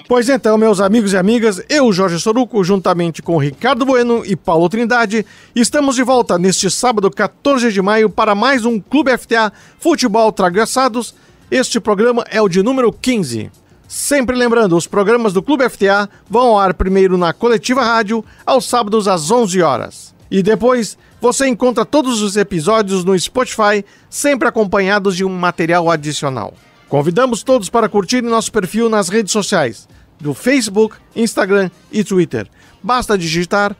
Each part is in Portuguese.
Pois então, meus amigos e amigas, eu, Jorge Soruco, juntamente com Ricardo Bueno e Paulo Trindade, estamos de volta neste sábado, 14 de maio, para mais um Clube FTA Futebol Trago-Assados. Este programa é o de número 15. Sempre lembrando, os programas do Clube FTA vão ao ar primeiro na Coletiva Rádio, aos sábados às 11 horas. E depois, você encontra todos os episódios no Spotify, sempre acompanhados de um material adicional. Convidamos todos para curtirem nosso perfil nas redes sociais, do Facebook, Instagram e Twitter. Basta digitar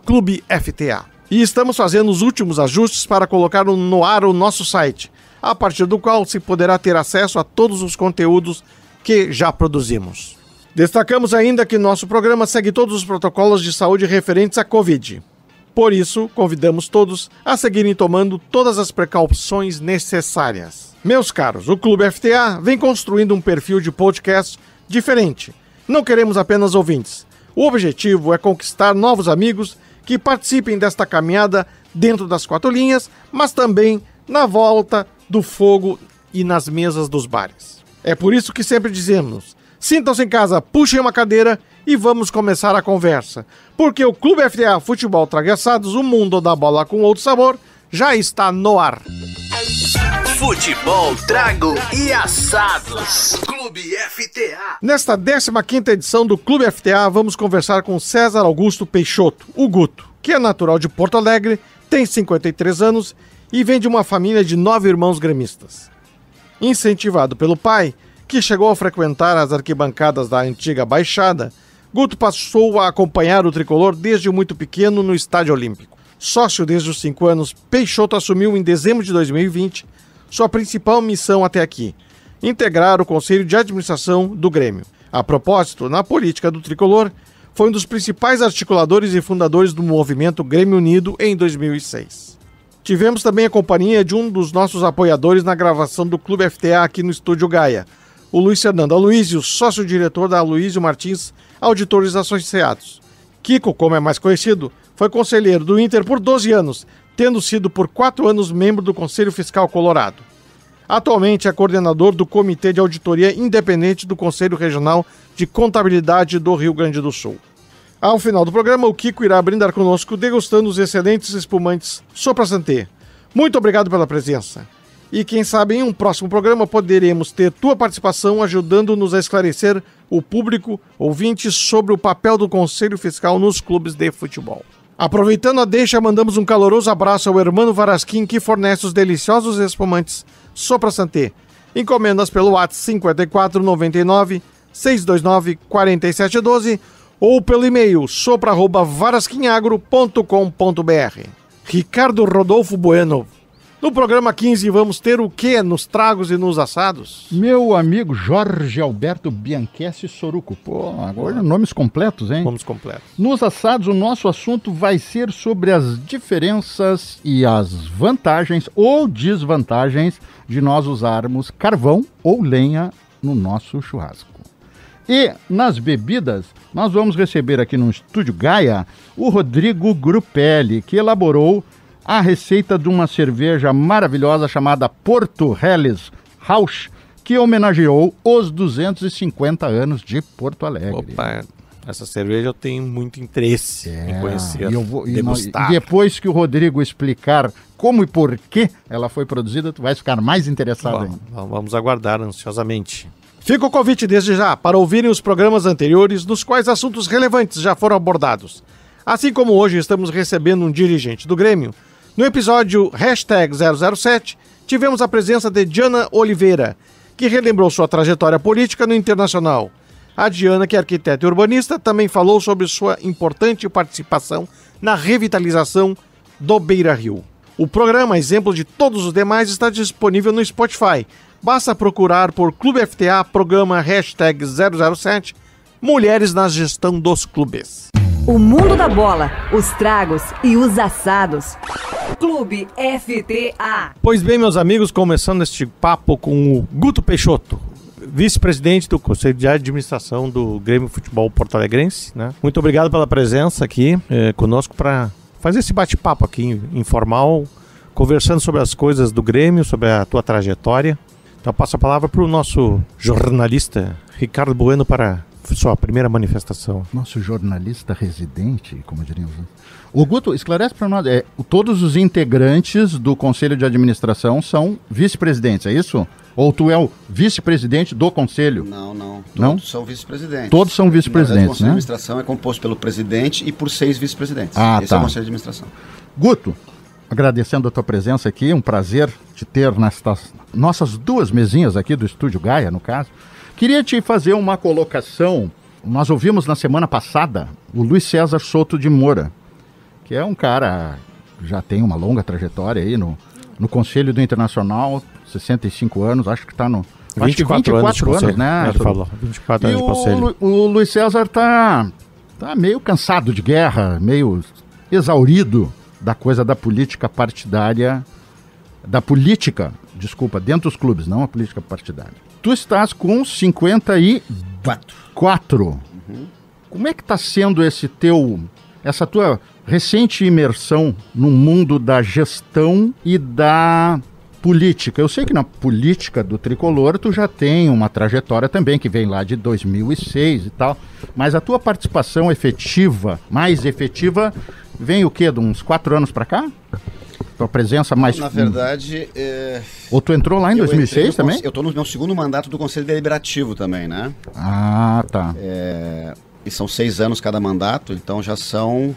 @ClubeFTA. E estamos fazendo os últimos ajustes para colocar no ar o nosso site, a partir do qual se poderá ter acesso a todos os conteúdos que já produzimos. Destacamos ainda que nosso programa segue todos os protocolos de saúde referentes à Covid. Por isso, convidamos todos a seguirem tomando todas as precauções necessárias. Meus caros, o Clube FTA vem construindo um perfil de podcast diferente. Não queremos apenas ouvintes. O objetivo é conquistar novos amigos que participem desta caminhada dentro das quatro linhas, mas também na volta do fogo e nas mesas dos bares. É por isso que sempre dizemos: sintam-se em casa, puxem uma cadeira e vamos começar a conversa. Porque o Clube FTA Futebol Trago-Assados, o mundo da bola com outro sabor, já está no ar. Futebol, trago e assados. Clube FTA. Nesta 15ª edição do Clube FTA, vamos conversar com César Augusto Peixoto, o Guto, que é natural de Porto Alegre, tem 53 anos e vem de uma família de 9 irmãos gremistas. Incentivado pelo pai, que chegou a frequentar as arquibancadas da antiga Baixada, Guto passou a acompanhar o tricolor desde muito pequeno no Estádio Olímpico. Sócio desde os 5 anos, Peixoto assumiu em dezembro de 2020 sua principal missão até aqui: integrar o Conselho de Administração do Grêmio. A propósito, na política do tricolor, foi um dos principais articuladores e fundadores do movimento Grêmio Unido em 2006. Tivemos também a companhia de um dos nossos apoiadores na gravação do Clube FTA aqui no Estúdio Gaia, o Luiz Fernando Aloísio, sócio-diretor da Aloísio Martins Auditores Associados. Kiko, como é mais conhecido, foi conselheiro do Inter por 12 anos, tendo sido por 4 anos membro do Conselho Fiscal Colorado. Atualmente é coordenador do Comitê de Auditoria Independente do Conselho Regional de Contabilidade do Rio Grande do Sul. Ao final do programa, o Kiko irá brindar conosco degustando os excelentes espumantes Sopra Santé. Muito obrigado pela presença. E quem sabe em um próximo programa poderemos ter tua participação ajudando-nos a esclarecer o público ouvinte sobre o papel do Conselho Fiscal nos clubes de futebol. Aproveitando a deixa, mandamos um caloroso abraço ao Hermano Varasquim, que fornece os deliciosos espumantes Sopra Santé. Encomendas pelo WhatsApp 54 99 629 4712 ou pelo e-mail sopra@varasquinagro.com.br. Ricardo Rodolfo Bueno. No programa 15 vamos ter o que nos tragos e nos assados? Meu amigo Jorge Alberto Bianchessi Soruco. Pô, agora nomes completos, hein? Nomes completos. Nos assados, o nosso assunto vai ser sobre as diferenças e as vantagens ou desvantagens de nós usarmos carvão ou lenha no nosso churrasco. E nas bebidas, nós vamos receber aqui no Estúdio Gaia o Rodrigo Grupelli, que elaborou a receita de uma cerveja maravilhosa chamada Porto Helles Rauch, que homenageou os 250 anos de Porto Alegre. Opa, essa cerveja eu tenho muito interesse em conhecer, degustar. E depois que o Rodrigo explicar como e por que ela foi produzida, tu vai ficar mais interessado ainda. Vamos aguardar ansiosamente. Fica o convite desde já para ouvirem os programas anteriores, nos quais assuntos relevantes já foram abordados. Assim como hoje estamos recebendo um dirigente do Grêmio, no episódio #007, tivemos a presença de Diana Oliveira, que relembrou sua trajetória política no Internacional. A Diana, que é arquiteta e urbanista, também falou sobre sua importante participação na revitalização do Beira-Rio. O programa, exemplo de todos os demais, está disponível no Spotify. Basta procurar por Clube FTA, programa #007, Mulheres na Gestão dos Clubes. O mundo da bola, os tragos e os assados. Clube FTA. Pois bem, meus amigos, começando este papo com o Guto Peixoto, vice-presidente do Conselho de Administração do Grêmio Futebol Porto Alegrense, né? Muito obrigado pela presença aqui conosco para fazer esse bate-papo aqui informal, conversando sobre as coisas do Grêmio, sobre a tua trajetória. Então eu passo a palavra para o nosso jornalista Ricardo Bueno para sua primeira manifestação? Nosso jornalista residente, como diríamos. O Guto, esclarece para nós, todos os integrantes do Conselho de Administração são vice-presidentes, é isso? Ou tu é o vice-presidente do Conselho? Não. Não? Todos são vice-presidentes. Todos são vice-presidentes, O Conselho né? de Administração é composto pelo presidente e por 6 vice-presidentes. Esse é o Conselho de Administração. Guto, agradecendo a tua presença aqui, um prazer te ter nestas nossas 2 mesinhas aqui do Estúdio Gaia, no caso. Queria te fazer uma colocação. Nós ouvimos na semana passada o Luiz César Souto de Moura, que é um cara que já tem uma longa trajetória aí no Conselho do Internacional, 65 anos, acho que está no... 24 anos, né? Ele falou, 24 anos de conselho. O Luiz César tá meio cansado de guerra, meio exaurido da coisa da política partidária, dentro dos clubes, não a política partidária. Tu estás com 54. Como é que está sendo essa tua recente imersão no mundo da gestão e da política? Eu sei que na política do Tricolor tu já tem uma trajetória também, que vem lá de 2006 e tal, mas a tua participação mais efetiva, vem o quê? De uns 4 anos para cá? Tua presença mais... Na verdade... Ou tu entrou lá em 2006 também? Eu estou no meu segundo mandato do Conselho Deliberativo também, né? Ah, tá. E são 6 anos cada mandato, então já são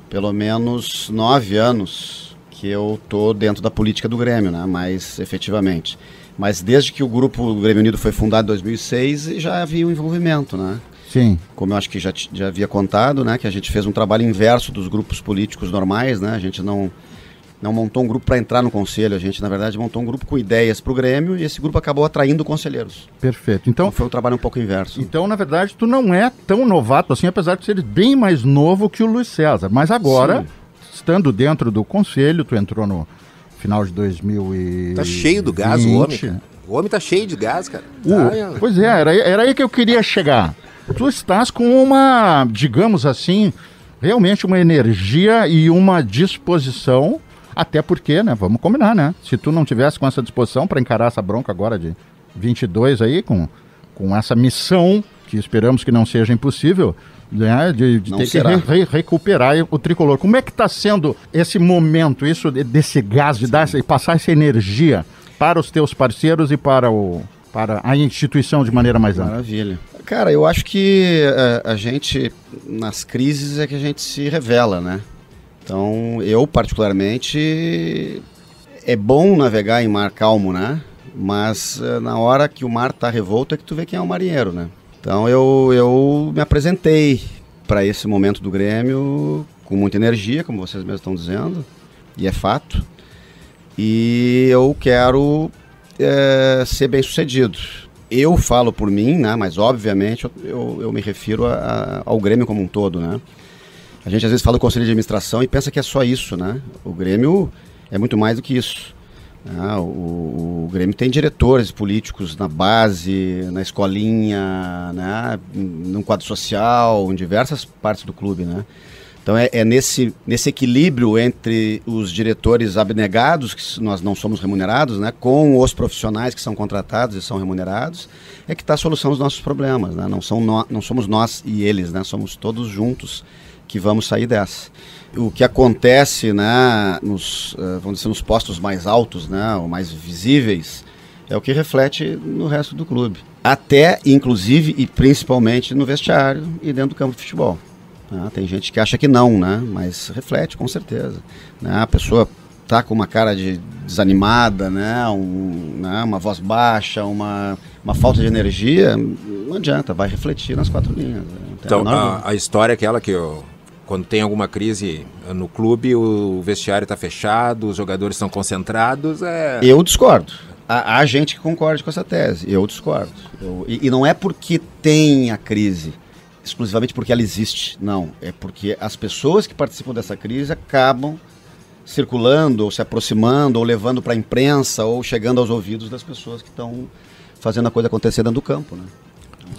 pelo menos 9 anos que eu estou dentro da política do Grêmio, né? Mais efetivamente. Mas desde que o Grupo Grêmio Unido foi fundado em 2006, já havia um envolvimento, né? Sim. Como eu acho que já havia contado, né? Que a gente fez um trabalho inverso dos grupos políticos normais, né? A gente não montou um grupo para entrar no conselho, a gente, na verdade, montou um grupo com ideias para o Grêmio e esse grupo acabou atraindo conselheiros. Perfeito. Então foi um trabalho um pouco inverso. Então, na verdade, tu não é tão novato assim, apesar de ser bem mais novo que o Luiz César. Mas agora, sim, estando dentro do conselho, tu entrou no final de 2020. Tá cheio do gás o homem, cara. O homem tá cheio de gás, cara. Pois é, era aí que eu queria chegar. Tu estás com uma, digamos assim, realmente uma energia e uma disposição. Até porque, né, vamos combinar, né? Se tu não tivesse com essa disposição para encarar essa bronca agora de 22 aí, com essa missão, que esperamos que não seja impossível, né, de ter que recuperar o Tricolor. Como é que está sendo esse momento, desse gás, de passar essa energia para os teus parceiros e para a instituição de maneira mais ampla? Maravilha. Cara, eu acho que a gente, nas crises, é que a gente se revela, né? Então, eu particularmente, é bom navegar em mar calmo, né? Mas na hora que o mar tá revolto é que tu vê quem é o marinheiro, né? Então, eu me apresentei para esse momento do Grêmio com muita energia, como vocês mesmos estão dizendo, e é fato. E eu quero ser bem sucedido. Eu falo por mim, né? Mas obviamente eu me refiro ao Grêmio como um todo, né? A gente às vezes fala do Conselho de Administração e pensa que é só isso, né? O Grêmio é muito mais do que isso. Né? O Grêmio tem diretores políticos na base, na escolinha, né? No quadro social, em diversas partes do clube, né? Então é nesse equilíbrio entre os diretores abnegados, que nós não somos remunerados, né? Com os profissionais que são contratados e são remunerados, é que está a solução dos nossos problemas, né? Não somos nós e eles, né? Somos todos juntos que vamos sair dessa. O que acontece, né, vamos dizer, nos postos mais altos, né, ou mais visíveis, é o que reflete no resto do clube. Até, inclusive, e principalmente no vestiário e dentro do campo de futebol. Né? Tem gente que acha que não, né, mas reflete, com certeza. Né? A pessoa tá com uma cara desanimada, né, uma voz baixa, uma falta de energia, não adianta, vai refletir nas 4 linhas. Então, a história é aquela que quando tem alguma crise no clube, o vestiário está fechado, os jogadores estão concentrados. Eu discordo. Há gente que concorde com essa tese. Eu discordo. E não é porque tem a crise, exclusivamente porque ela existe. Não. É porque as pessoas que participam dessa crise acabam circulando, ou se aproximando, ou levando para a imprensa, ou chegando aos ouvidos das pessoas que estão fazendo a coisa acontecer dentro do campo, né?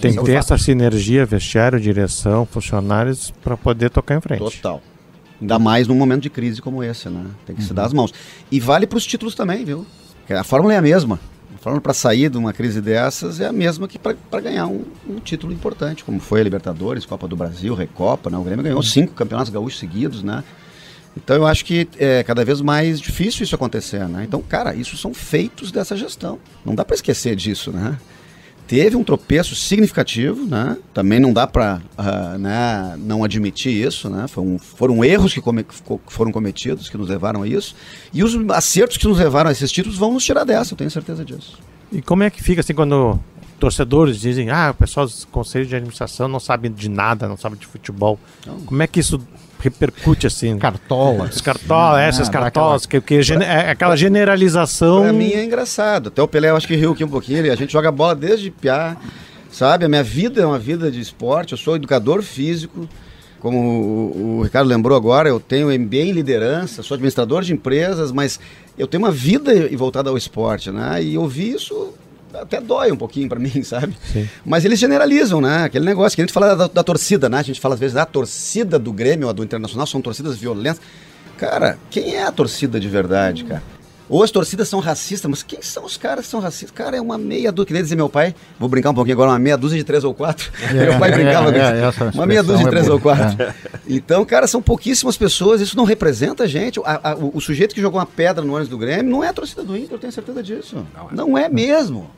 Tem que ter essa sinergia, vestiário, direção, funcionários, para poder tocar em frente. Total. Ainda mais num momento de crise como esse, né? Tem que se dar as mãos. E vale para os títulos também, viu? A fórmula é a mesma. fórmula para sair de uma crise dessas é a mesma que para ganhar um título importante, como foi a Libertadores, Copa do Brasil, Recopa, né? O Grêmio ganhou 5 campeonatos gaúchos seguidos, né? Então eu acho que é cada vez mais difícil isso acontecer, né? Então, cara, isso são feitos dessa gestão. Não dá para esquecer disso, né? Teve um tropeço significativo, né? Também não dá para né, não admitir isso, né? Foram erros que foram cometidos, que nos levaram a isso. E os acertos que nos levaram a esses títulos vão nos tirar dessa, eu tenho certeza disso. E como é que fica assim quando torcedores dizem, o pessoal dos conselhos de administração não sabe de nada, não sabe de futebol? Não. Como é que isso repercute assim? Cartolas. Essas cartolas, que é aquela generalização. Pra mim é engraçado. Até o Pelé, eu acho que riu aqui um pouquinho. A gente joga bola desde piá, sabe? A minha vida é uma vida de esporte. Eu sou educador físico. Como o Ricardo lembrou agora, eu tenho MBA em liderança, sou administrador de empresas, mas eu tenho uma vida voltada ao esporte, né? E ouvir isso até dói um pouquinho pra mim, sabe? Sim. Mas eles generalizam, né? Aquele negócio que a gente fala da torcida, né? A gente fala às vezes, a torcida do Grêmio ou do Internacional são torcidas violentas. Cara, quem é a torcida de verdade, cara? Ou as torcidas são racistas, mas quem são os caras que são racistas? Cara, é uma meia dúzia, que nem dizer meu pai, vou brincar um pouquinho agora, uma meia dúzia de 3 ou 4. Meu pai brincava com isso. Uma meia dúzia de 3 ou 4. Então, cara, são pouquíssimas pessoas, isso não representa a gente. O sujeito que jogou uma pedra no ônibus do Grêmio não é a torcida do Inter, eu tenho certeza disso. Não é mesmo.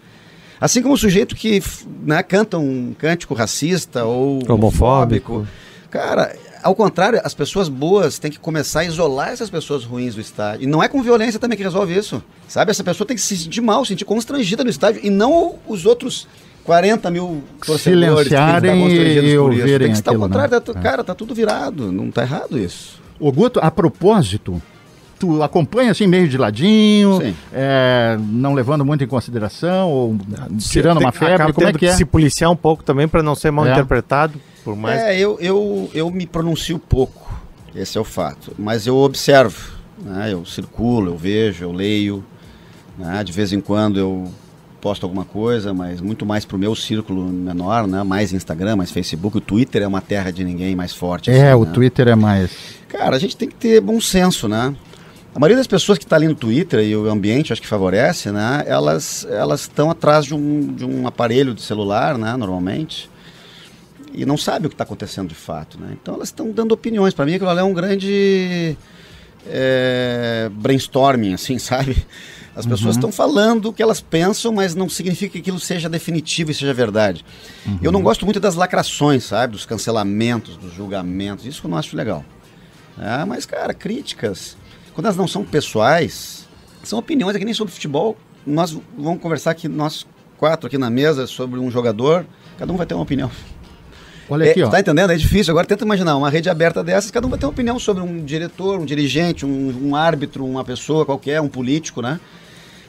Assim como o sujeito que, né, canta um cântico racista ou homofóbico. Cara, ao contrário, as pessoas boas têm que começar a isolar essas pessoas ruins do estádio. E não é com violência também que resolve isso. Sabe? Essa pessoa tem que se sentir mal, se sentir constrangida no estádio e não os outros 40 mil torcedores que estão constrangidos por isso. Tem que estar ao contrário, né? Cara, tá tudo virado. Não tá errado isso. Ô Guto, a propósito, tu acompanha assim meio de ladinho, não levando muito em consideração, ou tirando uma febre, como é que é? Se policiar um pouco também para não ser mal interpretado, por mais... Eu me pronuncio pouco, esse é o fato, mas eu observo, né? Eu circulo, eu vejo, eu leio, né? De vez em quando eu posto alguma coisa, mas muito mais pro meu círculo menor, né? Mais Instagram, mais Facebook. O Twitter é uma terra de ninguém mais forte. Assim, o Twitter é mais... Cara, a gente tem que ter bom senso, né? A maioria das pessoas que está ali no Twitter, e o ambiente acho que favorece, né? Elas estão atrás de um aparelho de celular, né? Normalmente, e não sabem o que está acontecendo de fato, né? Então elas estão dando opiniões. Para mim aquilo ali é um grande brainstorming, assim, sabe? As pessoas estão falando o que elas pensam, mas não significa que aquilo seja definitivo e seja verdade. Eu não gosto muito das lacrações, sabe? Dos cancelamentos, dos julgamentos. Isso eu não acho legal. Mas, cara, críticas, quando elas não são pessoais, são opiniões, é que nem sobre futebol. Nós vamos conversar aqui, nós 4 aqui na mesa, sobre um jogador, cada um vai ter uma opinião. Olha aqui, ó. Tá entendendo? É difícil. Agora tenta imaginar uma rede aberta dessas, cada um vai ter uma opinião sobre um diretor, um dirigente, um árbitro, uma pessoa qualquer, um político, né?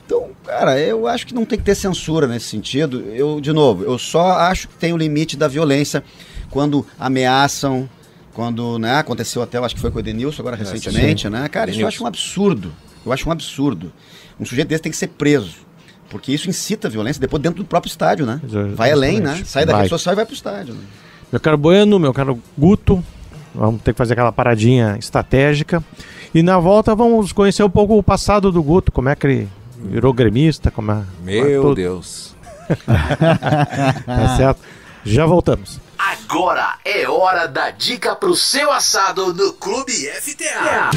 Então, cara, eu acho que não tem que ter censura nesse sentido. De novo, eu só acho que tem o limite da violência quando ameaçam, quando, né, aconteceu até, eu acho que foi com o Edenilson agora recentemente, sim, né? Cara, isso eu acho um absurdo. Eu acho um absurdo. Um sujeito desse tem que ser preso, porque isso incita a violência depois dentro do próprio estádio, né? Vai além, né? Sai da rede social e vai pro estádio, né? Meu caro Bueno, meu caro Guto, vamos ter que fazer aquela paradinha estratégica. E na volta vamos conhecer um pouco o passado do Guto, como é que ele virou gremista, como é... Meu Deus. Tá certo? Já voltamos. Agora é hora da dica pro seu assado no Clube FTA.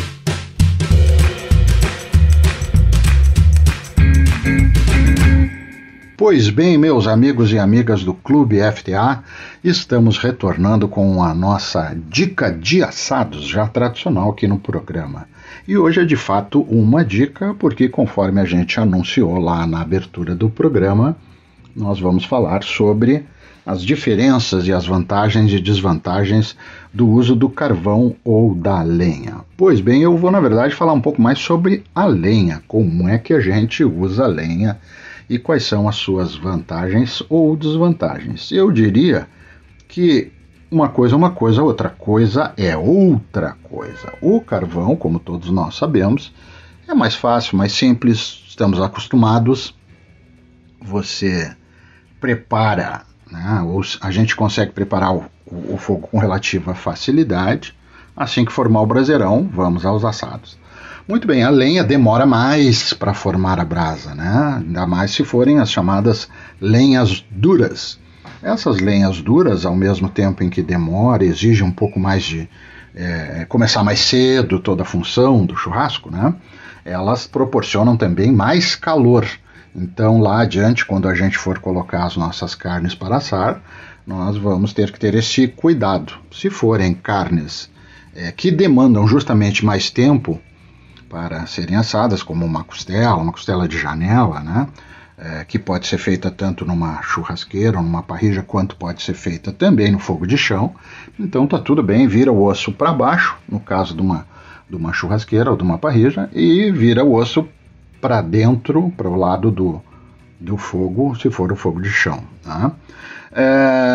Pois bem, meus amigos e amigas do Clube FTA, estamos retornando com a nossa dica de assados, já tradicional aqui no programa. E hoje é de fato uma dica, porque conforme a gente anunciou lá na abertura do programa, nós vamos falar sobre as diferenças e as vantagens e desvantagens do uso do carvão ou da lenha. Pois bem, eu vou na verdade falar um pouco mais sobre a lenha, como é que a gente usa a lenha e quais são as suas vantagens ou desvantagens. Eu diria que uma coisa é uma coisa, outra coisa é outra coisa. O carvão, como todos nós sabemos, é mais fácil, mais simples, estamos acostumados. Você prepara, né, a gente consegue preparar o fogo com relativa facilidade. Assim que formar o braseirão, vamos aos assados. Muito bem, a lenha demora mais para formar a brasa, né? Ainda mais se forem as chamadas lenhas duras. Essas lenhas duras, ao mesmo tempo em que demora, exige um pouco mais de começar mais cedo toda a função do churrasco, né? Elas proporcionam também mais calor. Então, lá adiante, quando a gente for colocar as nossas carnes para assar, nós vamos ter que ter esse cuidado. Se forem carnes que demandam justamente mais tempo para serem assadas, como uma costela de janela, né? Que pode ser feita tanto numa churrasqueira ou numa parrilla, quanto pode ser feita também no fogo de chão. Então tá tudo bem, vira o osso para baixo, no caso de uma churrasqueira ou de uma parrilla, e vira o osso para dentro, para o lado do fogo, se for o fogo de chão. Tá?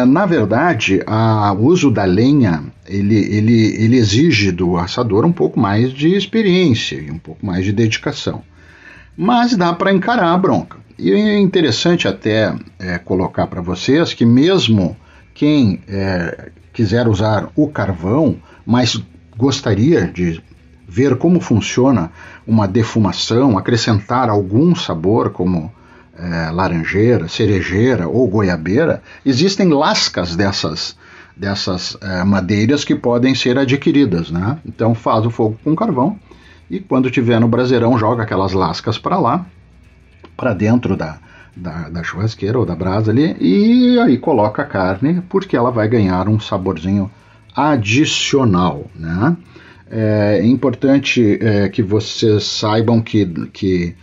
Na verdade, o uso da lenha, ele exige do assador um pouco mais de experiência e um pouco mais de dedicação. Mas dá para encarar a bronca. E é interessante até colocar para vocês que mesmo quem quiser usar o carvão, mas gostaria de ver como funciona uma defumação, acrescentar algum sabor como laranjeira, cerejeira ou goiabeira, existem lascas dessas madeiras que podem ser adquiridas, né? Então faz o fogo com carvão e quando tiver no braseirão joga aquelas lascas para lá, para dentro da churrasqueira ou da brasa ali, e aí coloca a carne, porque ela vai ganhar um saborzinho adicional, né? É importante que vocês saibam que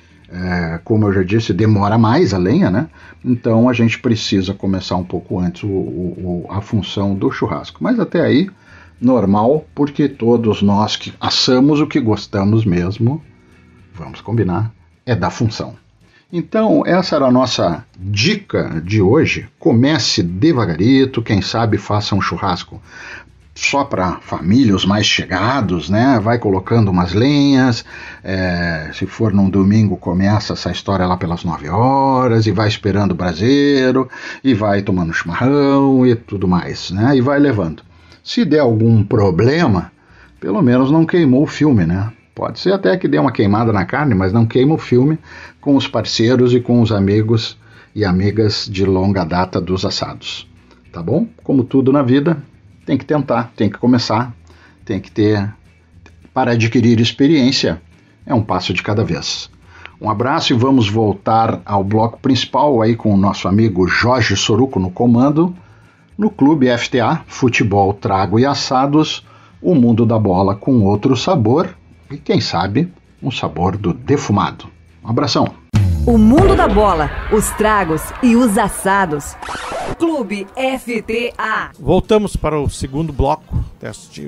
como eu já disse, demora mais a lenha, né? Então a gente precisa começar um pouco antes a função do churrasco. Mas até aí, normal, porque todos nós que assamos o que gostamos mesmo, vamos combinar, é da função. Então, essa era a nossa dica de hoje. Comece devagarito, quem sabe faça um churrasco só para família, os mais chegados, né? Vai colocando umas lenhas, se for num domingo, começa essa história lá pelas 9 horas, e vai esperando o braseiro, e vai tomando chimarrão e tudo mais, né? E vai levando. Se der algum problema, pelo menos não queimou o filme, né? Pode ser até que dê uma queimada na carne, mas não queima o filme com os parceiros e com os amigos e amigas de longa data dos assados. Tá bom? Como tudo na vida, tem que tentar, tem que começar, tem que ter... Para adquirir experiência, é um passo de cada vez. Um abraço e vamos voltar ao bloco principal aí com o nosso amigo Jorge Soruco no comando, no Clube FTA, futebol, trago e assados, o mundo da bola com outro sabor, e quem sabe, um sabor do defumado. Um abração. O mundo da bola, os tragos e os assados. Clube FTA. Voltamos para o segundo bloco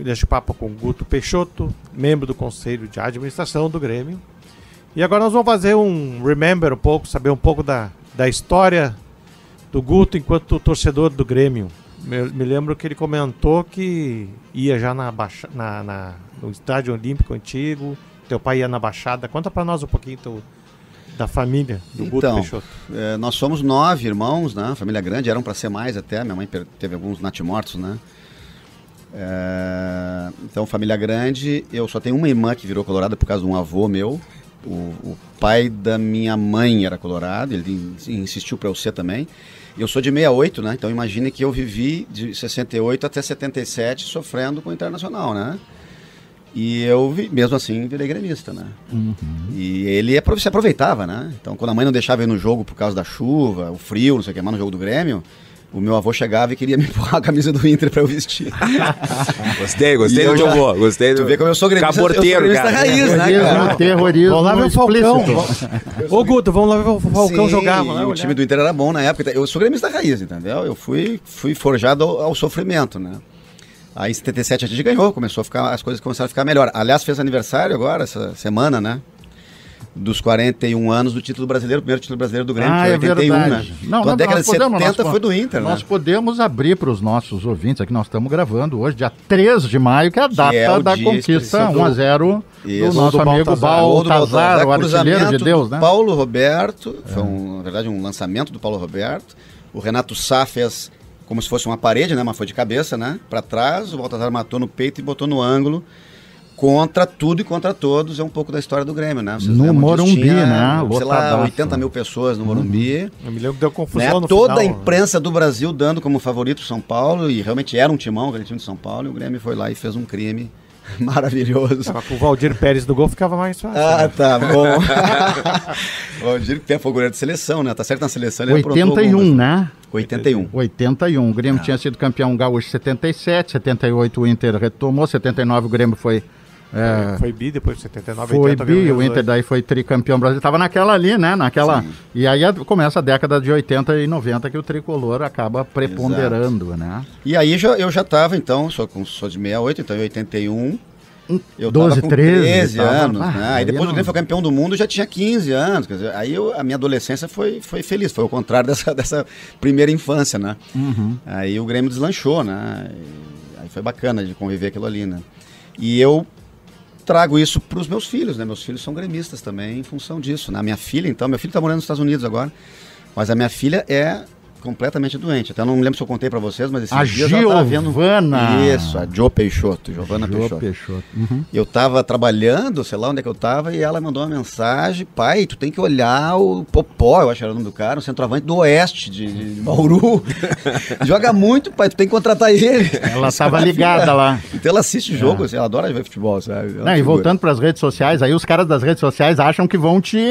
deste papo com Guto Peixoto, membro do Conselho de Administração do Grêmio. E agora nós vamos fazer um remember um pouco, saber um pouco da história do Guto enquanto torcedor do Grêmio. Me lembro que ele comentou que ia já no estádio olímpico antigo, teu pai ia na Baixada. Conta para nós um pouquinho da família do Guto Peixoto. Nós somos 9 irmãos, né? Família grande, eram para ser mais até. Minha mãe teve alguns natimortos, né? Então, família grande. Eu só tenho uma irmã que virou colorada por causa de um avô meu. O pai da minha mãe era colorado, ele insistiu para eu ser também. Eu sou de 68, né? Então imagine que eu vivi de 68 até 77 sofrendo com o Internacional, né? E eu, mesmo assim, virei gremista, né? Uhum. E ele se aproveitava, né? Então, quando a mãe não deixava ir no jogo por causa da chuva, o frio, não sei o que mais, no jogo do Grêmio, o meu avô chegava e queria me empurrar a camisa do Inter pra eu vestir. Gostei do teu avô. Gostei do... Tu vê como eu sou gremista, caborteiro, cara. Raiz, né, cara? Terrorismo. Vamos lá ver o Falcão. Ô, Guto, vamos lá ver o Falcão jogar. O time do Inter era bom na época. Eu sou gremista raiz, entendeu? Eu fui forjado ao sofrimento, né? Aí em 77 a gente ganhou, as coisas começaram a ficar melhor. Aliás, fez aniversário agora, essa semana, né? Dos 41 anos do título brasileiro, primeiro título brasileiro do Grêmio, foi 81, verdade, né? Não, então, a década de 70 foi do Inter, né? Nós podemos abrir para os nossos ouvintes, aqui nós estamos gravando hoje, dia 3 de maio, que é a data da conquista 1-0 do nosso amigo Baltazar, o artilheiro de Deus, né? Paulo Roberto, foi na verdade um lançamento do Paulo Roberto, o Renato Sá fez como se fosse uma parede, né? Mas foi de cabeça, né? Para trás, o Baltazar matou no peito e botou no ângulo contra tudo e contra todos, é um pouco da história do Grêmio, né? Vocês No lembram disso? Morumbi, Tinha, né? sei lá, Lotadaço. 80 mil pessoas no Morumbi. Eu me lembro que deu Né? confusão no Toda a final. imprensa do Brasil dando como favorito o São Paulo, e realmente era um timão, aquele time de São Paulo, e o Grêmio foi lá e fez um crime maravilhoso. Mas com o Valdir Pérez do gol ficava mais fácil. Ah, tá bom. O Valdir foi goleiro de seleção, né? Tá certo na seleção, ele aprontou 81, algumas. né? 81. 81. O Grêmio tinha sido campeão gaúcho em 77, 78 o Inter retomou, 79 o Grêmio foi Foi bi, depois de 79, Foi 80. bi, o Inter daí foi tricampeão brasileiro. Tava naquela ali, né? Naquela. Sim. E aí começa a década de 80 e 90 que o tricolor acaba preponderando, né? E aí eu já tava, então, sou de 68, então em 81. Eu 12, tava com 13 anos, tava- né? Aí depois o Grêmio foi campeão do mundo, eu já tinha 15 anos. Quer dizer, aí a minha adolescência foi feliz, foi o contrário dessa primeira infância, né? Aí o Grêmio deslanchou, né? Aí foi bacana de conviver aquilo ali, né? E eu trago isso para os meus filhos, né? Meus filhos são gremistas também em função disso, né? A minha filha, então, meu filho está morando nos Estados Unidos agora, mas a minha filha é completamente doente. Até não me lembro se eu contei para vocês, mas esses dias ela tava vendo... Giovana. Isso, a Giovana Peixoto. Peixoto. Uhum. Eu tava trabalhando, sei lá onde é que eu tava, e ela mandou uma mensagem: pai, tu tem que olhar o Popó, eu acho que era o nome do cara, um centroavante do Oeste, de Bauru. Joga muito, pai, tu tem que contratar ele. Ela estava ligada lá. Então ela assiste o jogo, assim, ela adora ver futebol, sabe? Não, e voltando para as redes sociais, aí os caras das redes sociais acham que vão te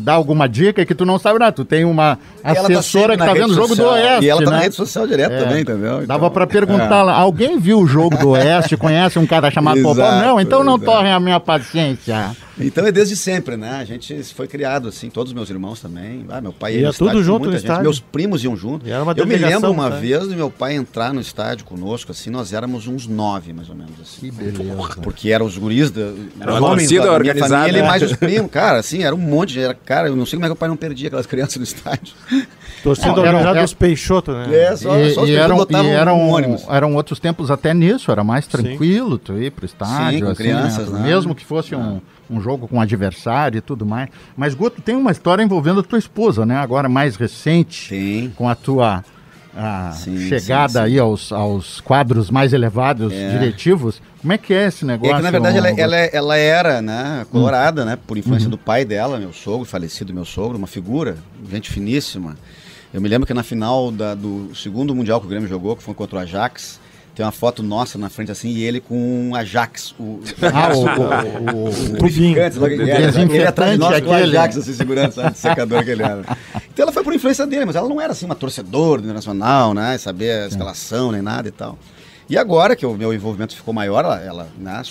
dar alguma dica que tu não sabe nada. Tu tem uma assessora que tá vendo o jogo do Oeste, e ela tá né? na rede social direto também, entendeu? Dava para perguntar lá, alguém viu o jogo do Oeste, conhece um cara chamado Popó? Exato, Não, então não exato. torrem a minha paciência. Então é desde sempre, né? A gente foi criado assim, todos os meus irmãos também. Meu pai ia Ia no tudo estádio com junto muita no gente. estádio. Meus primos iam junto. E era uma Eu me lembro delegação, uma né? vez do meu pai entrar no estádio conosco, assim, nós éramos uns 9, mais ou menos, assim. Que beleza. Porque eram os guris Era os uma homens torcida da minha organizada, família e né? mais os primos. Cara, assim, era um monte de... Cara, eu não sei como é que o pai não perdia aquelas crianças no estádio. Torcida Não, organizada era- dos Peixoto, né? Só E os primos eram, botavam um ônibus. eram outros tempos até nisso, era mais tranquilo tu ir pro estádio, Sim, com assim, crianças, né? né? Mesmo que fosse um jogo com adversário e tudo mais. Mas, Guto, tem uma história envolvendo a tua esposa, né? Agora mais recente, Tem. com a tua Sim, chegada sim, sim. aí aos quadros mais elevados diretivos. Como é que é esse negócio? É que, na verdade, Guto? ela era, né, colorada, né, por influência do pai dela, meu sogro, falecido meu sogro, uma figura, gente finíssima. Eu me lembro que na final do segundo Mundial que o Grêmio jogou, que foi contra o Ajax, tem uma foto nossa na frente assim, e ele com um Ajax, o purificante, lá que ele era, ele atrás de nós com o aquele. Ajax, assim, segurando, sabe, de secador que ele era. Então ela foi por influência dele, mas ela não era assim uma torcedora do Internacional, né, saber a escalação nem nada e tal. E agora que o meu envolvimento ficou maior, ela né,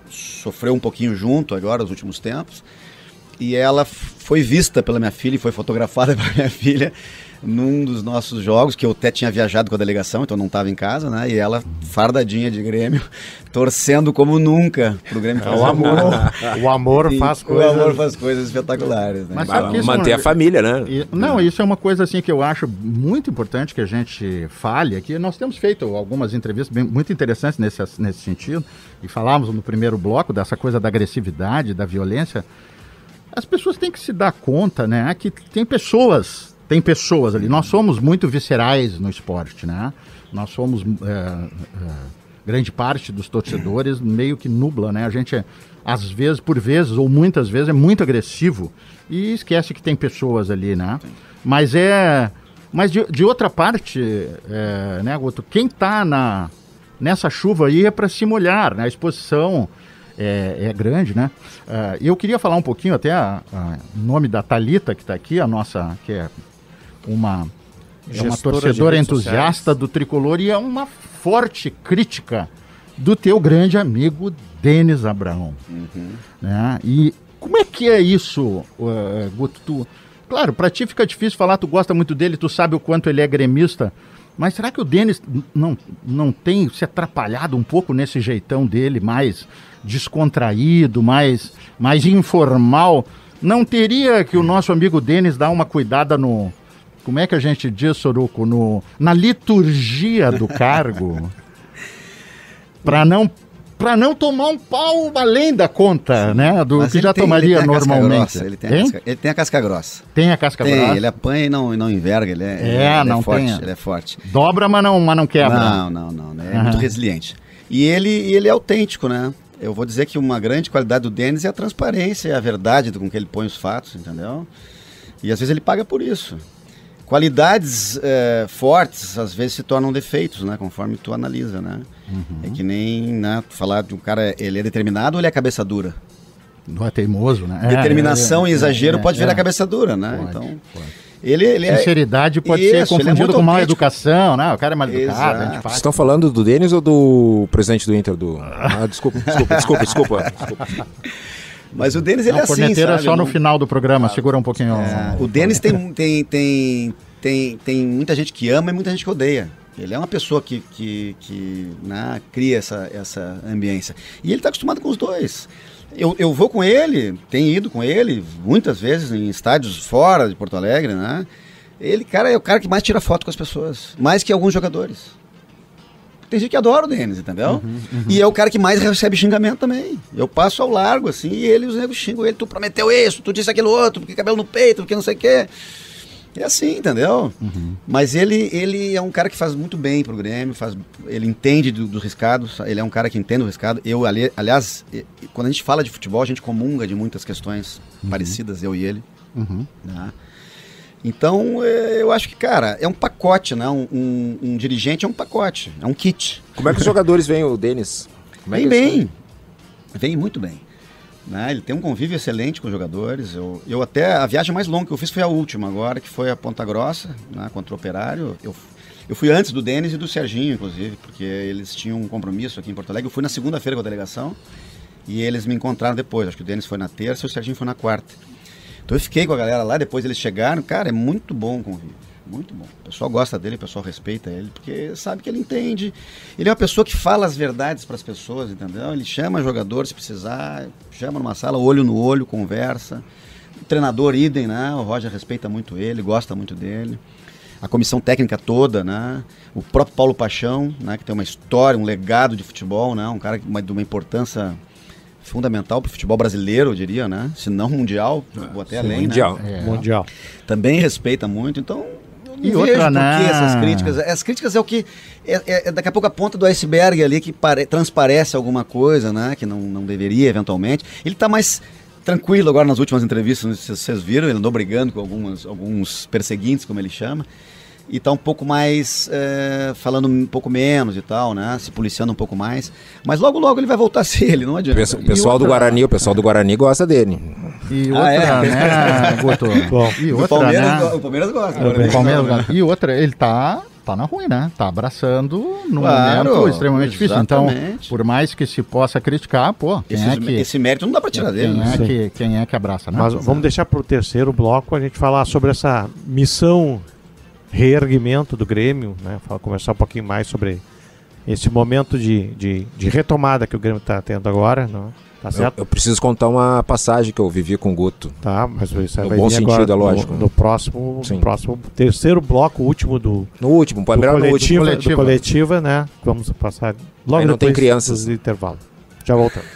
sofreu um pouquinho junto agora, nos últimos tempos, e ela foi vista pela minha filha e foi fotografada pela minha filha num dos nossos jogos, que eu até tinha viajado com a delegação, então não estava em casa, né? E ela, fardadinha de Grêmio, torcendo como nunca pro Grêmio fazer O amor, o amor E faz o coisas. amor faz coisas espetaculares, né? Mas sabe que isso Manter não- a família, né? Não, isso é uma coisa assim que eu acho muito importante que a gente fale aqui. Nós temos feito algumas entrevistas muito interessantes nesse sentido, e falávamos no primeiro bloco dessa coisa da agressividade, da violência. As pessoas têm que se dar conta, né, que tem pessoas ali. Nós somos muito viscerais no esporte, né? Nós somos grande parte dos torcedores meio que nubla, né? A gente às vezes, por vezes ou muitas vezes é muito agressivo e esquece que tem pessoas ali, né? Mas de outra parte, né, Guto, quem tá nessa chuva aí é para se molhar, né? A exposição é grande, né? Eu queria falar um pouquinho até o nome da Thalita, que está aqui, a nossa, que é uma Gestora de torcedora redes entusiasta sociais. do Tricolor e é uma forte crítica do teu grande amigo Denis Abraão. Né? E como é que é isso, Guto? Claro, para ti fica difícil falar, tu gosta muito dele, tu sabe o quanto ele é gremista, mas será que o Denis não tem se atrapalhado um pouco nesse jeitão dele, mais descontraído, mais informal? Não teria que o nosso amigo Denis dar uma cuidada como é que a gente diz, Soruco, na liturgia do cargo, para não tomar um pau além da conta, né, do Mas que ele já tem- tomaria ele tem a casca normalmente. grossa, ele tem a casca grossa. Tem a casca grossa? Ele apanha e não enverga, ele não é forte, tem. ele é forte. Dobra, mas não quebra. Não, é muito resiliente. E ele é autêntico, né? Eu vou dizer que uma grande qualidade do Denis é a transparência, é a verdade com que ele põe os fatos, entendeu? E às vezes ele paga por isso. Qualidades fortes, às vezes, se tornam defeitos, né? Conforme tu analisa, né? É que nem, né, falar de um cara, ele é determinado ou ele é cabeça dura? Não é teimoso, né? Determinação e exagero pode virar cabeça dura, né? Pode, então, pode. Ele Sinceridade pode ser confundido com mal educação, né? O cara é mal educado. Vocês estão falando do Denis ou do presidente do Inter? Desculpa. Mas o Denis, ele é assim, corneteira sabe? Só no final do programa, segura um pouquinho. O Denis tem muita gente que ama e muita gente que odeia. Ele é uma pessoa que né, cria essa ambiência. E ele está acostumado com os dois. Eu vou com ele, tenho ido com ele muitas vezes em estádios fora de Porto Alegre, né? Ele, cara, é o cara que mais tira foto com as pessoas, mais que alguns jogadores. Tem gente que adora o Denis, entendeu? E é o cara que mais recebe xingamento também. Eu passo ao largo, assim, e os negros xingam ele. Tu prometeu isso, tu disse aquilo outro, porque cabelo no peito, porque não sei o quê. É assim, entendeu? Mas ele é um cara que faz muito bem pro Grêmio, ele entende do riscado, ele é um cara que entende o riscado. Aliás, quando a gente fala de futebol, a gente comunga de muitas questões parecidas, eu e ele. Né? Então, eu acho que, cara, é um pacote, né? Um dirigente é um pacote, é um kit. Como é que os jogadores veem o Denis? Vem muito bem. Né? Ele tem um convívio excelente com os jogadores. Eu até, a viagem mais longa que eu fiz foi a última agora, que foi a Ponta Grossa, né, contra o Operário. Eu fui antes do Denis e do Serginho, inclusive, porque eles tinham um compromisso aqui em Porto Alegre. Eu fui na segunda-feira com a delegação e eles me encontraram depois. Acho que o Denis foi na terça e o Serginho foi na quarta. Então eu fiquei com a galera lá, depois eles chegaram. Cara, é muito bom o convívio. Muito bom. O pessoal gosta dele, o pessoal respeita ele, porque sabe que ele entende. Ele é uma pessoa que fala as verdades para as pessoas, entendeu? Ele chama jogador se precisar, chama numa sala, olho no olho, conversa. O treinador, idem, né? O Roger respeita muito ele, gosta muito dele. A comissão técnica toda, né? O próprio Paulo Paixão, né? Que tem uma história, um legado de futebol, né? Um cara de uma importância fundamental para o futebol brasileiro, eu diria, né? Se não mundial, vou até além, mundial. Né? Mundial. Também respeita muito, então... E outra, né? Essas críticas. As críticas é o que... daqui a pouco a ponta do iceberg ali que transparece alguma coisa, né? Que não deveria, eventualmente. Ele está mais tranquilo agora nas últimas entrevistas, não sei se vocês viram, ele andou brigando com alguns perseguintes, como ele chama. E está um pouco mais, falando um pouco menos e tal, né? Se policiando um pouco mais. Mas logo, logo ele vai voltar a ser ele, não adianta. O pessoal do Guarani gosta dele. E outra, né, Guto? E outra, o Palmeiras gosta. E outra, ele tá na ruim, né? Tá abraçando num momento extremamente difícil. Então, por mais que se possa criticar, esse mérito não dá pra tirar dele. Quem é que abraça, né? Mas vamos deixar pro terceiro bloco a gente falar sobre essa missão reerguimento do Grêmio, né? Conversar um pouquinho mais sobre esse momento de retomada que o Grêmio está tendo agora, não? Tá certo? Eu preciso contar uma passagem que eu vivi com o Guto. Tá, mas isso aí vai bom vir sentido, agora, é lógico. No próximo terceiro bloco, último do coletiva, né? Vamos passar logo aí não depois tem crianças. do intervalo. Já voltamos.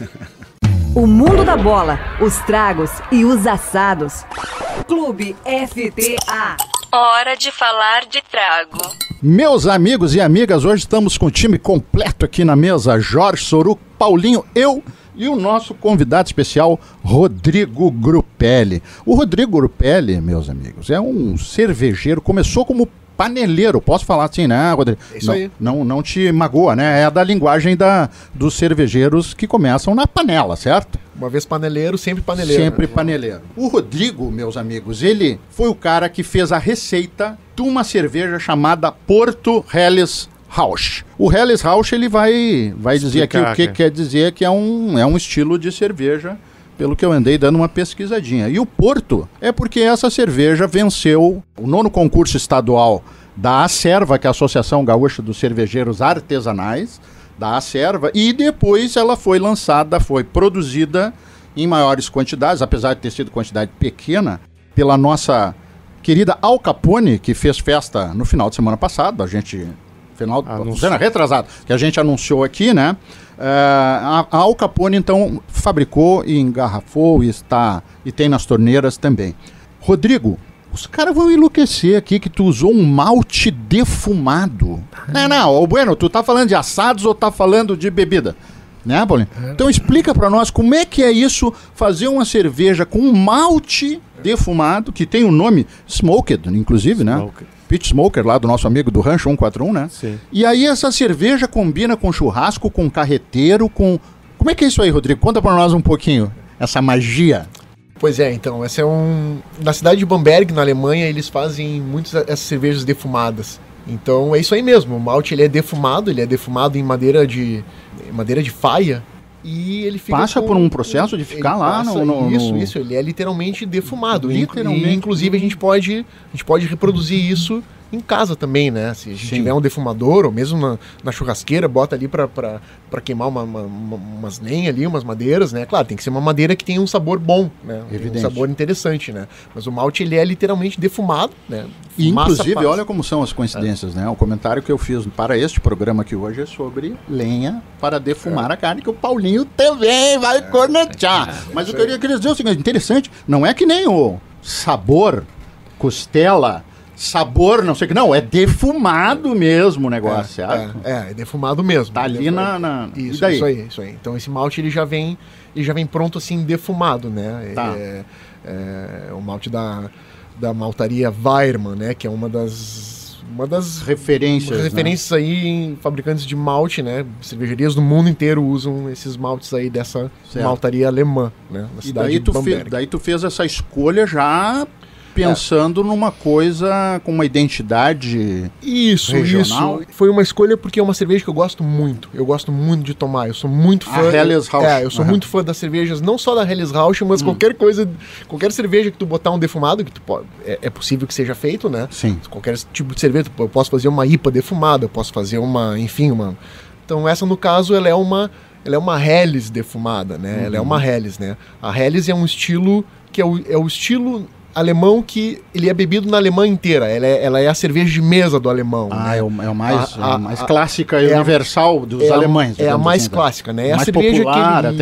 O mundo da bola, os tragos e os assados. Clube FTA. Hora de falar de trago. Meus amigos e amigas, hoje estamos com o time completo aqui na mesa. Jorge Soruco, Paulinho, eu e o nosso convidado especial, Rodrigo Grupelli. O Rodrigo Grupelli, meus amigos, é um cervejeiro, começou como paneleiro, posso falar assim, né, Rodrigo? Isso aí. Não te magoa, né? É da linguagem dos cervejeiros que começam na panela, certo? Uma vez paneleiro, sempre paneleiro. Sempre paneleiro. O Rodrigo, meus amigos, ele foi o cara que fez a receita de uma cerveja chamada Porto Helles Rauch. O Helles Rauch, ele vai dizer aqui o que quer dizer que é um estilo de cerveja, pelo que eu andei dando uma pesquisadinha. E o Porto é porque essa cerveja venceu o 9º concurso estadual da Acerva, que é a Associação Gaúcha dos Cervejeiros Artesanais, da Acerva, e depois ela foi lançada, foi produzida em maiores quantidades, apesar de ter sido quantidade pequena, pela nossa querida Al Capone, que fez festa no final de semana passado, retrasado, que a gente anunciou aqui, né? A Al Capone, então, fabricou e engarrafou e tem nas torneiras também. Rodrigo, os caras vão enlouquecer aqui que tu usou um malte defumado. Não, Bueno, tu tá falando de assados ou tá falando de bebida? Né, Paulinho? Então explica pra nós como é que é isso, fazer uma cerveja com um malte defumado, que tem o nome Smoked, inclusive, né? Smoked. Pitch Smoker, lá do nosso amigo do Rancho 141, né? Sim. E aí essa cerveja combina com churrasco, com carreteiro, com... Como é que é isso aí, Rodrigo? Conta pra nós um pouquinho, essa magia. Pois é, então, essa é na cidade de Bamberg, na Alemanha, eles fazem muitas essas cervejas defumadas. Então é isso aí mesmo, o malte ele é defumado em madeira de faia. E ele fica passa por um processo de ficar lá no... Isso, ele é literalmente defumado. Literalmente. E, inclusive a gente pode reproduzir isso em casa também, né? Se a gente tiver um defumador, ou mesmo na churrasqueira, bota ali pra queimar umas lenhas ali, umas madeiras, né? Claro, tem que ser uma madeira que tenha um sabor bom, né? Evidente. Um sabor interessante, né? Mas o malte, ele é literalmente defumado, né? E, inclusive, olha como são as coincidências, né? O comentário que eu fiz para este programa aqui hoje é sobre lenha para defumar a carne, que o Paulinho também vai cornetear. Mas eu queria dizer o seguinte, interessante, não é que nem o sabor, costela... Sabor, não sei o que. Não, é defumado mesmo o negócio, certo? É defumado mesmo. Tá ali na... Isso aí. Então esse malte ele já vem pronto assim, defumado, né? Tá. O malte da maltaria Weirmann, né? Que é uma das referências aí em fabricantes de malte, né? Cervejarias do mundo inteiro usam esses maltes aí dessa maltaria alemã, né? Na cidade de Bamberg. Daí tu fez essa escolha já... pensando numa coisa com uma identidade regional. Isso. Foi uma escolha porque é uma cerveja que eu gosto muito. Eu gosto muito de tomar. Eu sou muito fã. A Helles Rauch. Eu sou muito fã das cervejas, não só da Helles Rauch, mas qualquer cerveja que tu botar um defumado, que tu é possível que seja feito, né? Sim. Qualquer tipo de cerveja, eu posso fazer uma IPA defumada, eu posso fazer uma. Então essa, no caso, ela é uma Helles defumada, né? Ela é uma Helles, né? A Helles é um estilo que é o estilo alemão que ele é bebido na Alemanha inteira. Ela é a cerveja de mesa do alemão. Né? É a mais clássica e universal dos alemães. É a mais assim, clássica, né? É a cerveja popular que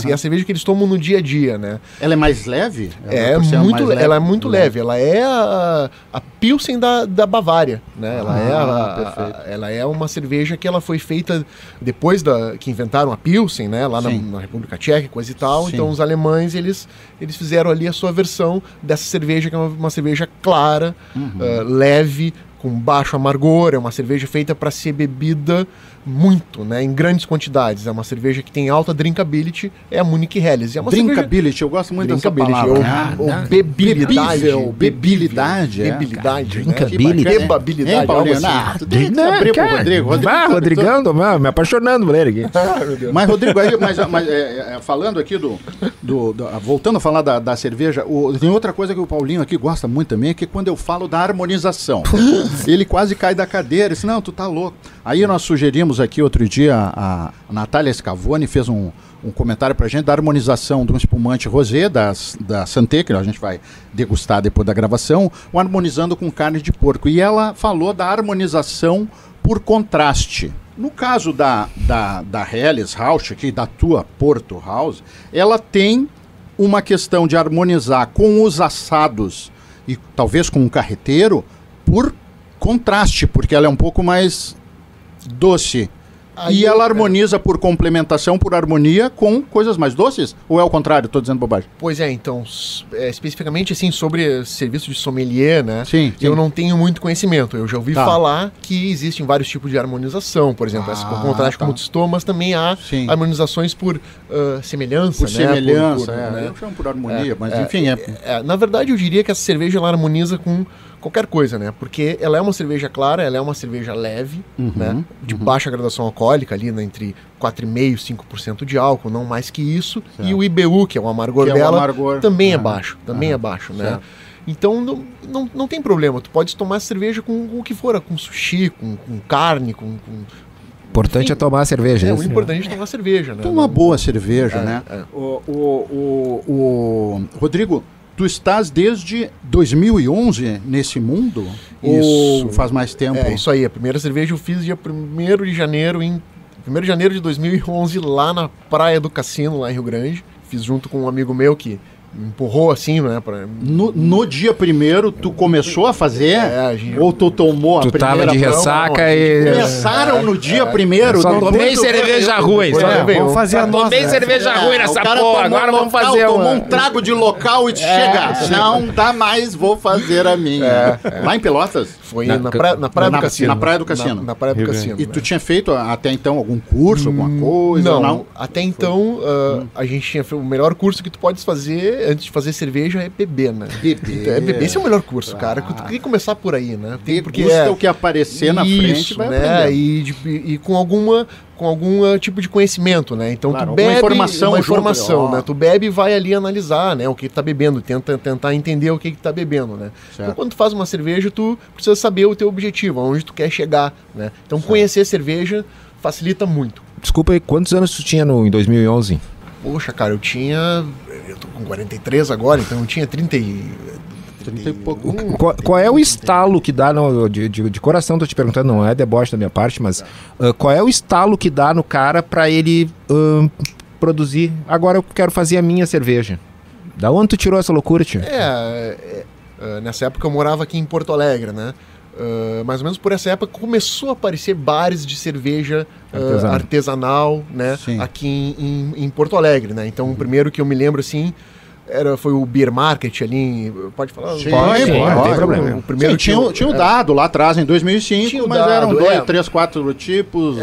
é a cerveja que eles tomam no dia a dia, né? Ela é mais leve? Ela é muito leve. Ela é a Pilsen da Bavária, né? Ela é uma cerveja que ela foi feita depois que inventaram a Pilsen, né? Lá na República Tcheca, coisa e tal. Sim. Então os alemães, eles fizeram ali a sua versão dessa cerveja, que é uma cerveja clara, leve, com baixo amargor. É uma cerveja feita para ser bebida muito, né, em grandes quantidades. É uma cerveja que tem alta drinkability, é a Munich Helles. É uma drinkability, cerveja... eu gosto muito dessa palavra. Ou bebilidade. Bebilidade. Bebabilidade. Rodrigão, me apaixonando por ele aqui. Mas, Rodrigo, falando aqui voltando a falar da cerveja, tem outra coisa que o Paulinho aqui gosta muito também, que é quando eu falo da harmonização. Ele quase cai da cadeira, disse, não, tu tá louco. Aí nós sugerimos aqui outro dia, a Natália Scavone fez um comentário pra gente da harmonização de um espumante rosé da Santé, que a gente vai degustar depois da gravação, o harmonizando com carne de porco. E ela falou da harmonização por contraste. No caso da Helles Rauch, aqui, da tua Porto House, ela tem uma questão de harmonizar com os assados e talvez com o carreteiro por contraste, porque ela é um pouco mais doce. E ela harmoniza por complementação, por harmonia, com coisas mais doces? Ou é o contrário? Estou dizendo bobagem. Pois é, então, especificamente assim, sobre serviço de sommelier, né? Sim. Eu não tenho muito conhecimento. Eu já ouvi falar que existem vários tipos de harmonização, por exemplo, essa com contraste como tu estou, mas também há harmonizações por semelhança, né? Semelhança, né? Eu chamo por harmonia, mas enfim. Na verdade, eu diria que essa cerveja ela harmoniza com qualquer coisa, né? Porque ela é uma cerveja clara, ela é uma cerveja leve, né? De baixa graduação alcoólica, ali, né? Entre 4,5% e 5% de álcool, não mais que isso. Certo. E o IBU, que é o amargor dela, também é baixo. Também é baixo, né? Certo. Então não tem problema. Tu pode tomar cerveja com o que for, com sushi, com carne, com... O importante é tomar cerveja. O importante é tomar cerveja, né? Uma boa cerveja, né? Rodrigo, tu estás desde 2011 nesse mundo? Isso. Ou faz mais tempo? É, isso aí. A primeira cerveja eu fiz dia 1º de janeiro, 1º de janeiro de 2011, lá na praia do Cassino, lá em Rio Grande. Fiz junto com um amigo meu que empurrou assim, né? No dia primeiro, tu começou a fazer? Ou tu tomou a Tu primeira? tava de ressaca e... Começaram no dia primeiro. Só tomei cerveja ruim. Vamos fazer a nossa. Tomei cerveja ruim nessa o cara porra, agora vamos fazer tomou um trago de local e chega. Não dá mais, vou fazer a minha. Lá em Pelotas? Foi na Praia do Cassino. Na Praia do Cassino. Na Praia do Cassino. E tu tinha feito até então algum curso, alguma coisa? Não. Até então, a gente tinha feito o melhor curso que tu podes fazer antes de fazer cerveja é beber, né? Beber. Esse é o melhor curso, cara. Tu tem que começar por aí, né? Porque o que aparecer na frente vai aprender. E com algum tipo de conhecimento, né? Então tu bebe uma informação, né? Tu bebe e vai ali analisar, né? O que tá bebendo, tentar entender o que tá bebendo, né? Certo. Então quando tu faz uma cerveja, tu precisa saber o teu objetivo, aonde tu quer chegar, né? Então conhecer cerveja facilita muito. Desculpa aí, quantos anos tu tinha em 2011? Poxa, cara, eu tô com 43 agora, então eu tinha 30 e pouco. Qual é o estalo que dá, de coração tô te perguntando, não é deboche da minha parte, mas qual é o estalo que dá no cara pra ele produzir? Agora eu quero fazer a minha cerveja. Da onde tu tirou essa loucura, tio? Nessa época eu morava aqui em Porto Alegre, né? Mais ou menos por essa época começou a aparecer bares de cerveja artesanal, né? Aqui em Porto Alegre, né? Então o primeiro que eu me lembro assim foi o Beer Market ali, pode falar? Sim, pode, não tem problema. O primeiro tinha o dado lá atrás em 2005, mas eram 2, 3, 4 tipos.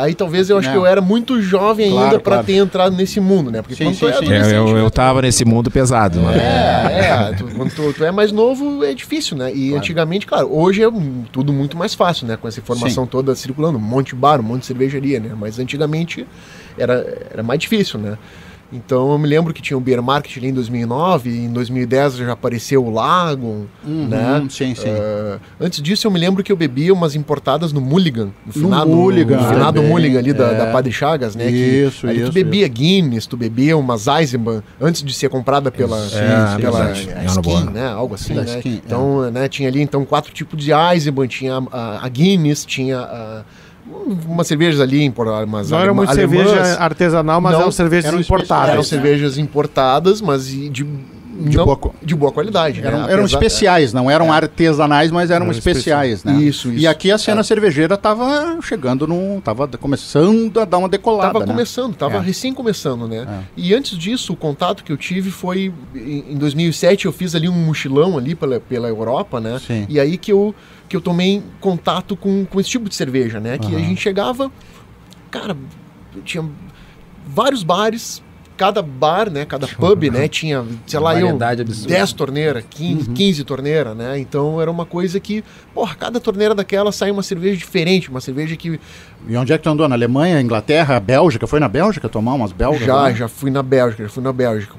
Aí talvez eu acho que eu era muito jovem ainda para ter entrado nesse mundo, né? Porque eu tava nesse mundo pesado, né? Quando tu é mais novo é difícil, né? E antigamente, claro, hoje é tudo muito mais fácil, né? Com essa informação toda circulando, um monte de bar, um monte de cervejaria, né? Mas antigamente era mais difícil, né? Então eu me lembro que tinha o Beer Market ali em 2009, e em 2010 já apareceu o Lago, né? Sim. Antes disso eu me lembro que eu bebia umas importadas no Mulligan, no finado Mulligan ali da Padre Chagas, né? Tu bebia Guinness, tu bebia umas Eisenbahn antes de ser comprada pela Skin, né? Algo assim, né? Skin, então, né, tinha ali 4 tipos de Eisenbahn, tinha a Guinness, tinha umas cervejas ali, não era muito cerveja artesanal, mas eram cervejas importadas. Eram cervejas importadas, mas de boa qualidade. Eram especiais, não eram artesanais, mas eram especiais, né? Isso. E aqui a cena cervejeira estava chegando estava começando a dar uma decolada. Estava recém começando, né? E antes disso, o contato que eu tive foi em 2007, eu fiz ali um mochilão ali pela Europa, né? Sim. E aí que eu tomei contato com esse tipo de cerveja, né? Que a gente chegava, cara, tinha vários bares, cada bar, né, cada pub, né, tinha, sei lá, 10 torneiras, 15 torneiras, né? Então era uma coisa que, cada torneira daquela sai uma cerveja diferente, uma cerveja que... E onde é que tu andou? Na Alemanha, Inglaterra, Bélgica? Foi na Bélgica tomar umas belgas? Já fui na Bélgica,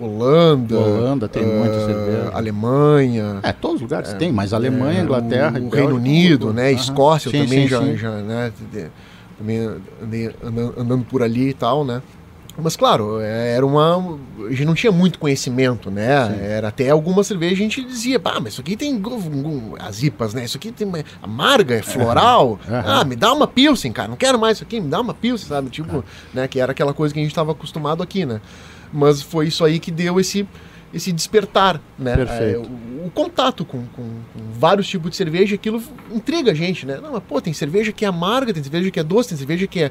Holanda tem muita cerveja. Alemanha. Todos os lugares tem, mas Alemanha, Inglaterra, o Reino Unido, né, Escócia, eu também já, né, também andei andando por ali e tal, né? Mas claro, a gente não tinha muito conhecimento, né? Sim. Era até alguma cerveja a gente dizia, mas isso aqui tem as IPAs, né? Isso aqui tem amarga, é floral. Me dá uma Pilsen, cara, não quero mais isso aqui, me dá uma Pilsen, sabe? Tipo, né? Que era aquela coisa que a gente estava acostumado aqui, né? Mas foi isso aí que deu esse despertar, né? O contato com vários tipos de cerveja, aquilo intriga a gente, né? Não, mas tem cerveja que é amarga, tem cerveja que é doce, tem cerveja que é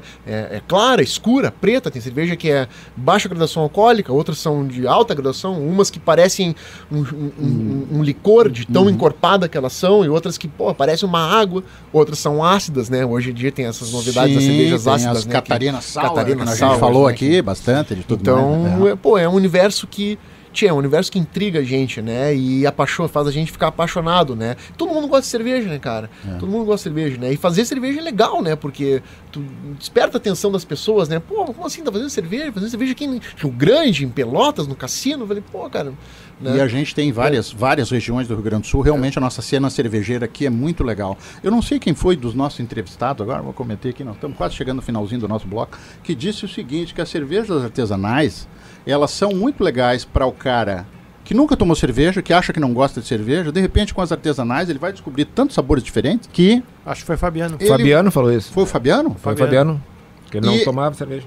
clara, escura, preta, tem cerveja que é baixa graduação alcoólica, outras são de alta graduação, umas que parecem um licor de tão encorpada que elas são, e outras que, parecem uma água, outras são ácidas, né? Hoje em dia tem essas novidades das cervejas ácidas, né? Catarina Sour, que a gente falou aqui bastante de tudo. Então, é um universo que é um universo que intriga a gente, né? E faz a gente ficar apaixonado, né? Todo mundo gosta de cerveja, né, cara? Todo mundo gosta de cerveja, né? E fazer cerveja é legal, né? Porque tu desperta a atenção das pessoas, né? Como assim? Tá fazendo cerveja? Fazendo cerveja aqui em Rio Grande, em Pelotas, no cassino? Eu falei, cara... Né? E a gente tem várias regiões do Rio Grande do Sul. Realmente a nossa cena cervejeira aqui é muito legal. Eu não sei quem foi dos nossos entrevistados, agora vou comentar aqui, nós estamos quase chegando no finalzinho do nosso bloco, que disse o seguinte, que as cervejas artesanais, elas são muito legais para o cara que nunca tomou cerveja, que acha que não gosta de cerveja, de repente com as artesanais ele vai descobrir tantos sabores diferentes que... Acho que foi Fabiano. Fabiano falou isso. Foi o Fabiano? Foi o Fabiano, que ele não tomava cerveja.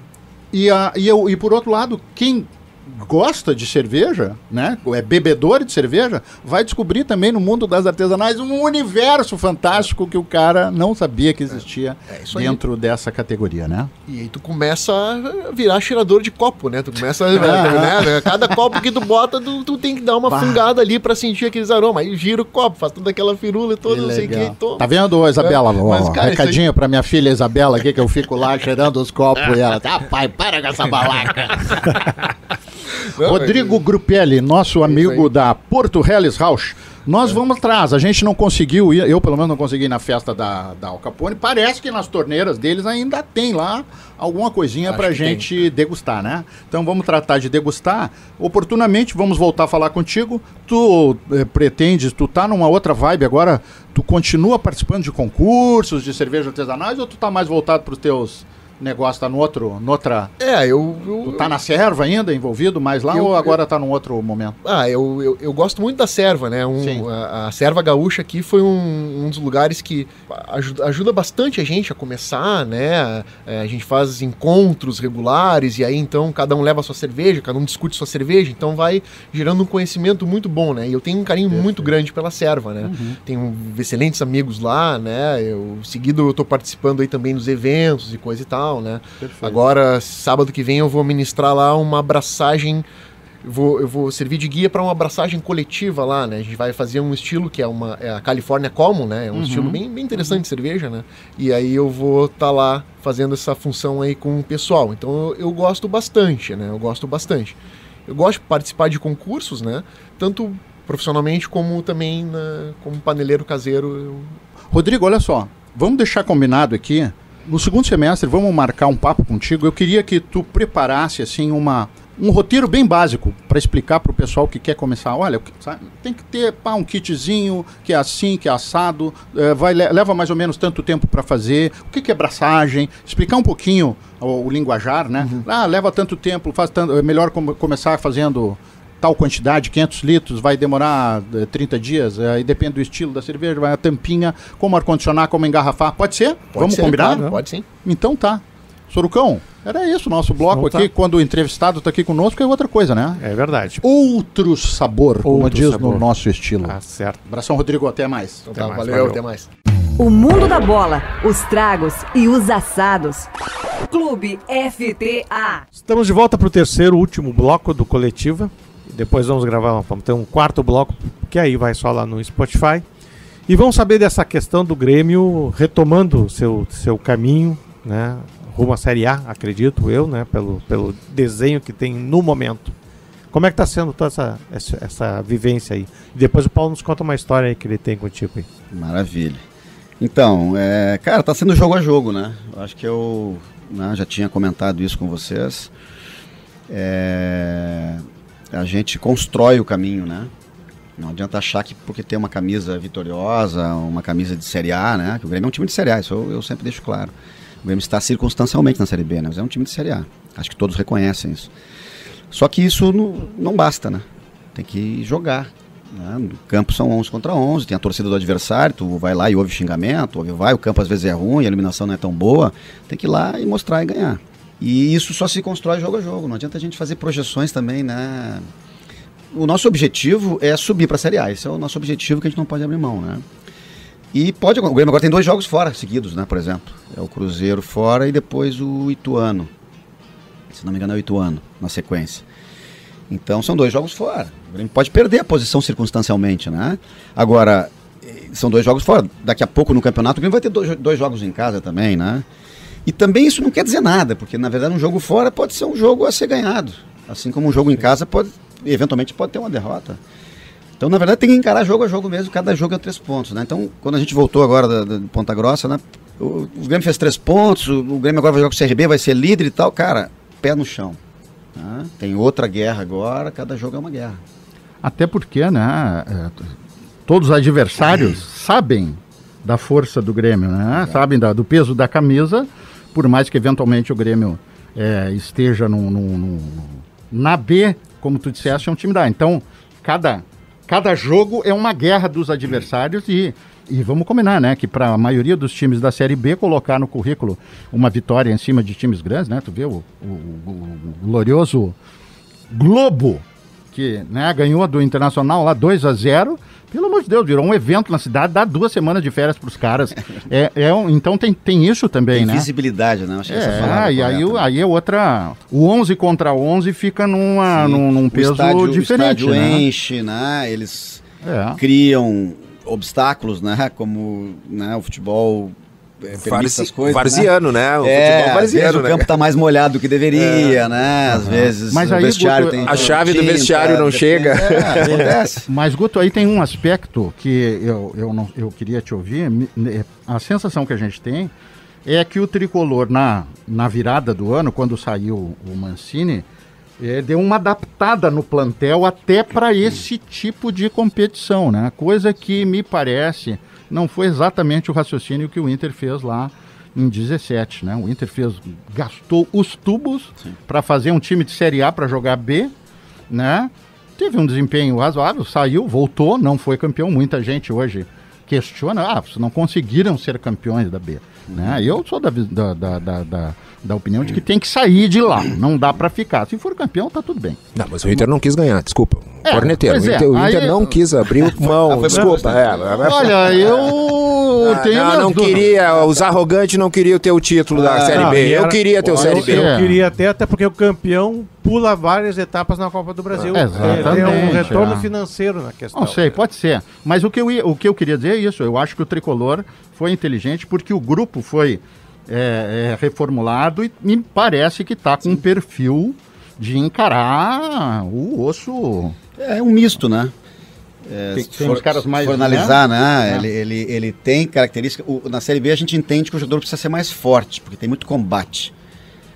E por outro lado, quem gosta de cerveja, né? É bebedor de cerveja, vai descobrir também no mundo das artesanais um universo fantástico que o cara não sabia que existia dentro dessa categoria, né? E aí tu começa a virar cheirador de copo, né? Tu começa né? Cada copo que tu bota, tu tem que dar uma fungada ali pra sentir aqueles aromas. Aí gira o copo, faz toda aquela firula toda, não sei o que. Toma. Tá vendo, Isabela? Mas, cara, recadinho aí... pra minha filha Isabela aqui, que eu fico lá cheirando os copos e ela, pai, para com essa balaca. Não, Rodrigo Grupelli, nosso amigo da Porto Helles Rausch. Nós vamos atrás, a gente não conseguiu ir, eu pelo menos não consegui ir na festa da Al Capone. Parece que nas torneiras deles ainda tem lá alguma coisinha pra gente degustar, né? Então vamos tratar de degustar. Oportunamente vamos voltar a falar contigo. Tu pretendes, tu tá numa outra vibe agora, tu continua participando de concursos, de cerveja artesanais, ou tu tá mais voltado pros teus... negócio tá noutra... Tu tá na serva ainda, envolvido mais lá, ou agora tá num outro momento? Eu gosto muito da serva, né? A serva gaúcha aqui foi um dos lugares que ajuda bastante a gente a começar, né? A gente faz encontros regulares, e aí então cada um leva a sua cerveja, cada um discute sua cerveja, então vai gerando um conhecimento muito bom, né? E eu tenho um carinho muito grande pela serva, né? Tenho excelentes amigos lá, né? Seguido eu tô participando aí também dos eventos e coisa e tal, né? Perfeito. Agora, sábado que vem, eu vou ministrar lá uma abraçagem. Eu vou servir de guia para uma abraçagem coletiva lá, né? A gente vai fazer um estilo que é a California Common, né? É um estilo bem interessante de cerveja, né? E aí eu vou estar lá fazendo essa função aí com o pessoal. Então eu gosto bastante, né? Eu gosto de participar de concursos, né? Tanto profissionalmente como também como paneleiro caseiro. Rodrigo, olha só. Vamos deixar combinado aqui. No segundo semestre, vamos marcar um papo contigo. Eu queria que tu preparasse assim um roteiro bem básico para explicar para o pessoal que quer começar. Olha, tem que ter um kitzinho que é assim, que é assado, leva mais ou menos tanto tempo para fazer. O que é braçagem? Explicar um pouquinho o linguajar, né? Leva tanto tempo, é melhor começar fazendo tal quantidade, 500 litros, vai demorar 30 dias, aí depende do estilo da cerveja, vai a tampinha, como ar-condicionar, como engarrafar. Pode ser? Vamos combinar? Claro, pode sim. Então tá. Sorucão, era isso o nosso bloco aqui, quando o entrevistado está aqui conosco, é outra coisa, né? É verdade. Outro sabor, como diz no nosso estilo. Certo. Abração, Rodrigo, até mais. Então valeu, até mais. O mundo da bola, os tragos e os assados. Clube FTA. Estamos de volta para o terceiro, último bloco do Coletiva. Depois vamos ter um quarto bloco, que aí vai só lá no Spotify. E vamos saber dessa questão do Grêmio retomando seu caminho, né, rumo à Série A, acredito eu, né, pelo desenho que tem no momento. Como é que está sendo toda essa vivência aí? E depois o Paulo nos conta uma história aí que ele tem contigo aí. Maravilha. Então, cara, tá sendo jogo a jogo, né? Eu acho que eu já tinha comentado isso com vocês. A gente constrói o caminho, né? Não adianta achar que porque tem uma camisa vitoriosa, uma camisa de Série A, né? Que o Grêmio é um time de Série A, isso eu sempre deixo claro. O Grêmio está circunstancialmente na Série B, né? Mas é um time de Série A. Acho que todos reconhecem isso. Só que isso não basta, né? Tem que jogar. Né? No campo são 11 contra 11, tem a torcida do adversário, tu vai lá e ouve xingamento, o campo às vezes é ruim, a iluminação não é tão boa. Tem que ir lá e mostrar e ganhar. E isso só se constrói jogo a jogo, não adianta a gente fazer projeções também, né? O nosso objetivo é subir para a Série A, esse é o nosso objetivo que a gente não pode abrir mão, né? E o Grêmio agora tem 2 jogos fora seguidos, né, por exemplo. É o Cruzeiro fora e depois o Ituano. Se não me engano é o Ituano, na sequência. Então são 2 jogos fora. O Grêmio pode perder a posição circunstancialmente, né? Agora, são 2 jogos fora. Daqui a pouco no campeonato o Grêmio vai ter 2 jogos em casa também, né? E também isso não quer dizer nada, porque na verdade um jogo fora pode ser um jogo a ser ganhado. Assim como um jogo em casa eventualmente pode ter uma derrota. Então na verdade tem que encarar jogo a jogo mesmo, cada jogo é 3 pontos, né? Então quando a gente voltou agora de Ponta Grossa, né? O Grêmio fez 3 pontos, o Grêmio agora vai jogar com o CRB, vai ser líder e tal, cara, pé no chão. Né? Tem outra guerra agora, cada jogo é uma guerra. Até porque, né, todos os adversários sabem da força do Grêmio, né? Sabem do peso da camisa, por mais que eventualmente o Grêmio esteja na B, como tu disseste, é um time da A. Então, cada jogo é uma guerra dos adversários e vamos combinar, né, que para a maioria dos times da Série B colocar no currículo uma vitória em cima de times grandes, né? Tu vê o glorioso Globo, que, né, ganhou do Internacional lá 2-0, pelo amor de Deus, virou um evento na cidade, dá 2 semanas de férias pros caras. Então tem isso também, Tem né? visibilidade, né? Acho que essa palavra e correta, né? aí é outra... O 11 contra 11 fica num peso diferente, o estádio né? enche, né? Eles criam obstáculos, né? Como, né, o futebol permite essas coisas, varziano, né? O futebol futebol às vezes varziano, o né? campo tá mais molhado do que deveria, né? Às vezes Mas o aí, vestiário Guto, tem... a chave do vestiário não chega. Acontece. Mas, Guto, aí tem um aspecto que eu queria te ouvir. A sensação que a gente tem é que o Tricolor, na virada do ano, quando saiu o Mancini, deu uma adaptada no plantel até para esse tipo de competição, né? Coisa que me parece não foi exatamente o raciocínio que o Inter fez lá em 17, né? O Inter gastou os tubos para fazer um time de Série A para jogar B, né? Teve um desempenho razoável, saiu, voltou, não foi campeão. Muita gente hoje questiona, vocês não conseguiram ser campeões da B, né? Eu sou da opinião de que tem que sair de lá, não dá pra ficar. Se for campeão, tá tudo bem. Não, mas o Inter não quis ganhar, desculpa. Corneteiro. O Aí, Inter não quis abrir mão, desculpa. Olha, eu tenho não queria, os arrogantes não queriam ter o título da Série B. Eu queria ter o Série B. Eu queria até porque o campeão pula várias etapas na Copa do Brasil. Exatamente. É um retorno financeiro na questão. Não sei, pode ser. Mas o que eu queria dizer é isso. Eu acho que o Tricolor foi inteligente porque o grupo foi reformulado e me parece que está com um perfil de encarar o osso. É um misto, né? Tem os caras mais... Se for analisar, né? Ele tem características... Na Série B a gente entende que o jogador precisa ser mais forte, porque tem muito combate.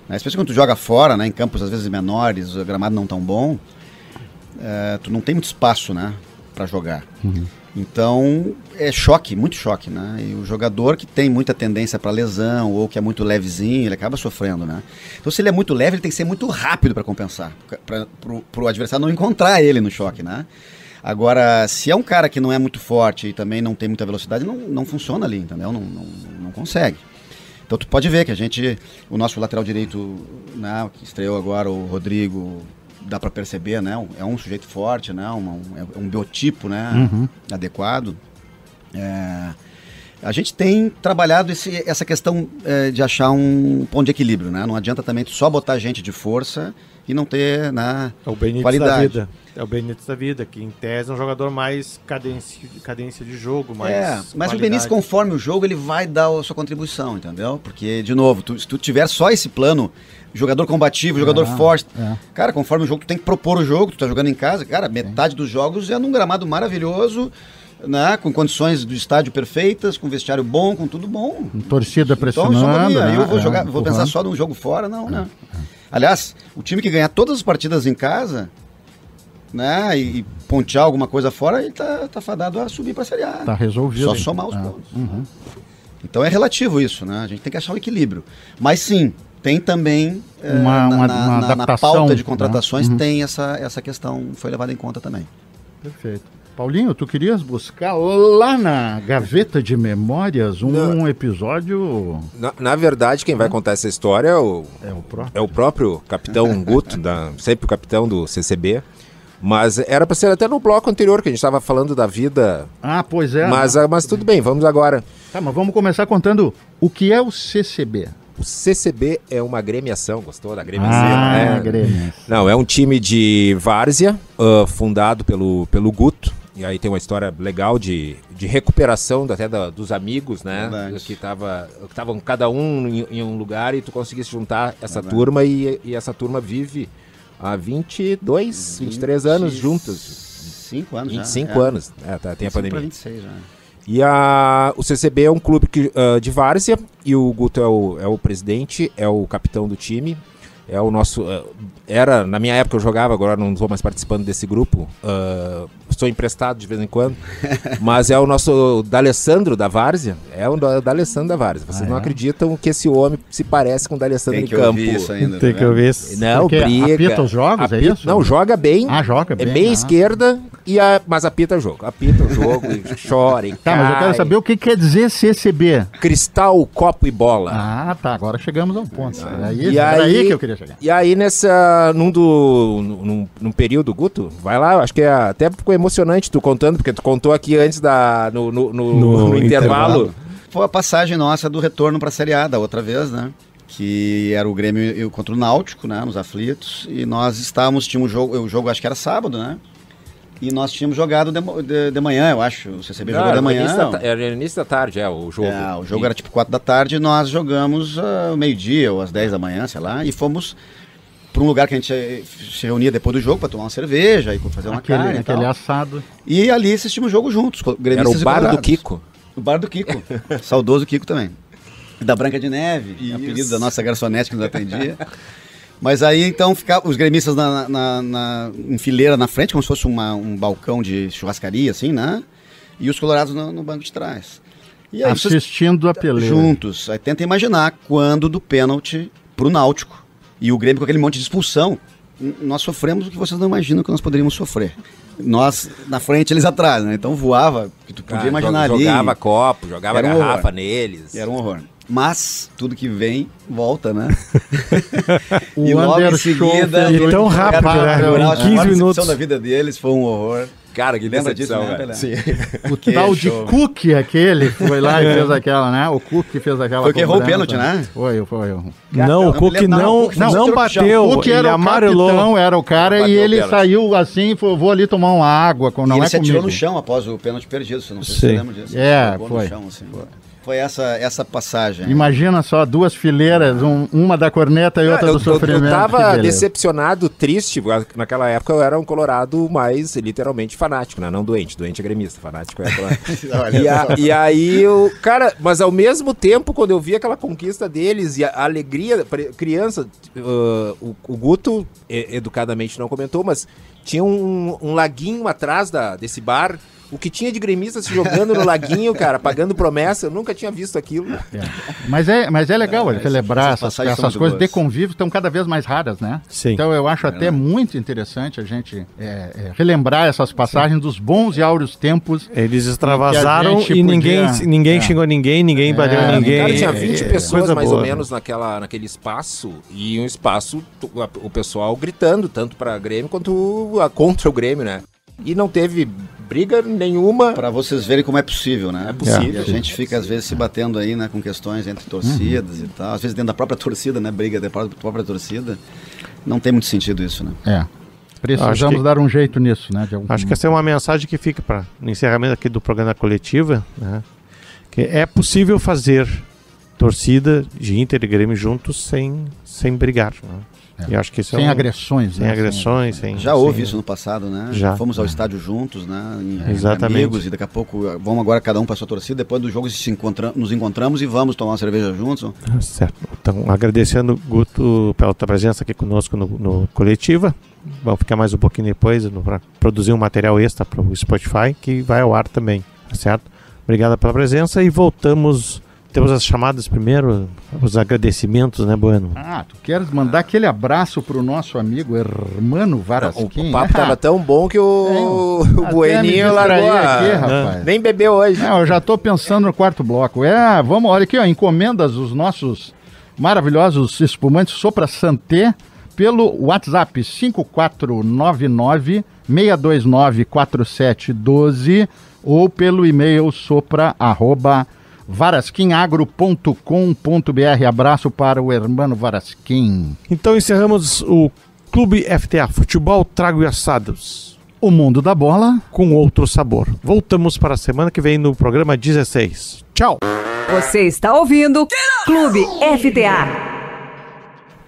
Né? Especialmente quando tu joga fora, né? Em campos às vezes menores, o gramado não tão bom, tu não tem muito espaço, né? Para jogar. Então, é choque, muito choque, né? E o jogador que tem muita tendência para lesão ou que é muito levezinho, ele acaba sofrendo, né? Então, se ele é muito leve, ele tem que ser muito rápido para compensar, para o adversário não encontrar ele no choque, né? Agora, se é um cara que não é muito forte e também não tem muita velocidade, não funciona ali, entendeu? Não consegue. Então, tu pode ver que o nosso lateral direito, né, que estreou agora, o Rodrigo... Dá para perceber, né? É um sujeito forte, né? É um biotipo, né? Adequado. A gente tem trabalhado essa questão de achar um ponto de equilíbrio, né? Não adianta também só botar gente de força e não ter, né, o Benítez qualidade. Da vida. É o Benítez da vida, que em tese é um jogador mais cadência de jogo, mais mas o Benítez, conforme o jogo, ele vai dar a sua contribuição, entendeu? Porque, de novo, se tu tiver só esse plano, jogador combativo, jogador forte, cara, conforme o jogo, tu tem que propor o jogo, tu tá jogando em casa, cara, metade dos jogos é num gramado maravilhoso, né, com condições do estádio perfeitas, com vestiário bom, com tudo bom. Torcida pressionando. Então, aí eu vou pensar só num jogo fora, não. Aliás, o time que ganhar todas as partidas em casa, né, e pontear alguma coisa fora, ele tá fadado a subir pra Série A. Tá resolvido. Só somar os pontos. Então é relativo isso, né? A gente tem que achar o equilíbrio. Mas sim, tem também na pauta de contratações, tem essa questão, foi levada em conta também. Perfeito. Paulinho, tu querias buscar lá na gaveta de memórias um episódio... Na verdade, quem vai contar essa história é o próprio capitão Guto, sempre o capitão do CCB. Mas era para ser até no bloco anterior, que a gente estava falando da vida. Pois é. Mas tudo bem, vamos agora. Tá, mas vamos começar contando o que é o CCB. O CCB é uma agremiação, gostou da agremiação? Agremiação. Não, é um time de várzea, fundado pelo Guto. E aí tem uma história legal de recuperação até dos amigos, né? Verdade. Que estavam cada um em um lugar e tu conseguisse juntar essa turma e essa turma vive há 23 anos juntos. 25 anos 25 anos, tem a pandemia. 26 já. E o CCB é um clube de várzea e o Guto é o presidente, é o capitão do time. É o nosso... na minha época eu jogava, agora não estou mais participando desse grupo. Sou emprestado de vez em quando. Mas é o nosso D'Alessandro da várzea. É o D'Alessandro da várzea. Vocês não acreditam que esse homem se parece com o D'Alessandro em campo. Isso ainda, tem que ouvir isso. Não, porque briga. Apita os jogos, é isso? Não, joga bem. Joga bem. É meia esquerda. mas apita o jogo. Apita o jogo e chora e Tá, mas eu quero saber o que quer dizer CCB. Cristal, copo e bola. Ah, tá. Agora chegamos ao ponto. Era E aí que eu queria chegar. E aí num período, Guto, vai lá, acho que até ficou emocionante tu contando, porque tu contou aqui antes no intervalo. Foi a passagem nossa do retorno para a Série A da outra vez, né? Que era o Grêmio contra o Náutico, né? Nos aflitos. E nós tínhamos o jogo acho que era sábado, né? E nós tínhamos jogado de manhã, eu acho. O CCB jogou de manhã. Era início da tarde, o jogo. O jogo era tipo 4 da tarde e nós jogamos ao meio-dia ou às 10 da manhã, sei lá. E fomos para um lugar que a gente se reunia depois do jogo para tomar uma cerveja e fazer uma carne. Aquele assado. E ali assistimos o jogo juntos. Era o bar do Kiko. O bar do Kiko. Saudoso Kiko também. Da Branca de Neve, apelido da nossa garçonete que nos atendia. Mas aí então ficavam os gremistas em fileira na frente, como se fosse um balcão de churrascaria, assim, né? E os colorados no banco de trás. E aí, assistindo a peleia. Juntos. Aí tenta imaginar quando do pênalti pro Náutico. E o Grêmio com aquele monte de expulsão. Nós sofremos o que vocês não imaginam que nós poderíamos sofrer. Nós na frente, eles atrás, né? Então voava, que tu podia imaginar ali. Jogava copo, jogava garrafa neles. Era um horror. Mas tudo que vem, volta, né? E logo em seguida... E tão rápido, né? Em 15 minutos. A da vida deles foi um horror. Cara, que lembra disso, né? Sim. O tal de Cook, aquele, foi lá e fez aquela, né? O Cook fez aquela... Foi que errou o pênalti, né? Foi. Não, o Cook não bateu. O Cook era amarelou. O capitão, era o cara, e ele saiu assim, vou ali tomar uma água. Não ele é se atirou no chão após o pênalti perdido, não sei se você lembra disso. Foi. No chão, assim. Foi essa passagem. Imagina só, duas fileiras, uma da corneta e outra do sofrimento. Eu tava decepcionado, triste. Naquela época eu era um colorado mais, literalmente, fanático, né? Não doente. Doente é gremista, fanático é colorado. E aí, cara, mas ao mesmo tempo, quando eu vi aquela conquista deles e a alegria, criança, o Guto, educadamente não comentou, mas tinha um laguinho atrás desse bar. O que tinha de gremista se jogando no laguinho, cara, pagando promessa, eu nunca tinha visto aquilo. Mas é legal celebrar essas coisas de convívio, estão cada vez mais raras, né? Sim. Então eu acho até muito interessante a gente relembrar essas passagens dos bons e áureos tempos. Eles extravasaram e ninguém xingou ninguém bateu ninguém. Cara, tinha 20 pessoas mais ou menos naquele espaço, e um espaço, o pessoal gritando, tanto para Grêmio quanto contra o Grêmio, né? E não teve briga nenhuma. Para vocês verem como é possível, né? É possível. E a gente fica, às vezes, se batendo aí, né, com questões entre torcidas e tal. Às vezes dentro da própria torcida, né? Briga da própria torcida. Não tem muito sentido isso, né? Precisamos dar um jeito nisso, né? Acho que essa é uma mensagem que fica para no encerramento aqui do programa coletiva, né? Que é possível fazer torcida de Inter e Grêmio juntos sem brigar, né? E acho que isso sem agressões, sem agressões. Já houve isso no passado, né? Já fomos ao estádio juntos, né? Exatamente. Amigos, e daqui a pouco vamos agora cada um para sua torcida. Depois do jogo nos encontramos e vamos tomar uma cerveja juntos. Certo. Então, agradecendo, Guto, pela tua presença aqui conosco no Coletiva. Vamos ficar mais um pouquinho depois para produzir um material extra para o Spotify, que vai ao ar também, certo? Obrigado pela presença e voltamos. Temos as chamadas primeiro, os agradecimentos, né, Bueno? Tu queres mandar aquele abraço pro nosso amigo Hermano Varasquim? O papo tava tão bom que o Bueninho largou aqui, rapaz. Nem bebeu hoje. Eu já tô pensando no quarto bloco. Vamos, olha aqui, encomendas os nossos maravilhosos espumantes Sopra Santé pelo WhatsApp 5499-629-4712 ou pelo e-mail sopra@varasquinagro.com.br. Abraço para o Hermano Varasquim. Então encerramos o Clube FTA Futebol, Trago e Assados. O mundo da bola com outro sabor. Voltamos para a semana que vem no programa 16. Tchau! Você está ouvindo Clube FTA.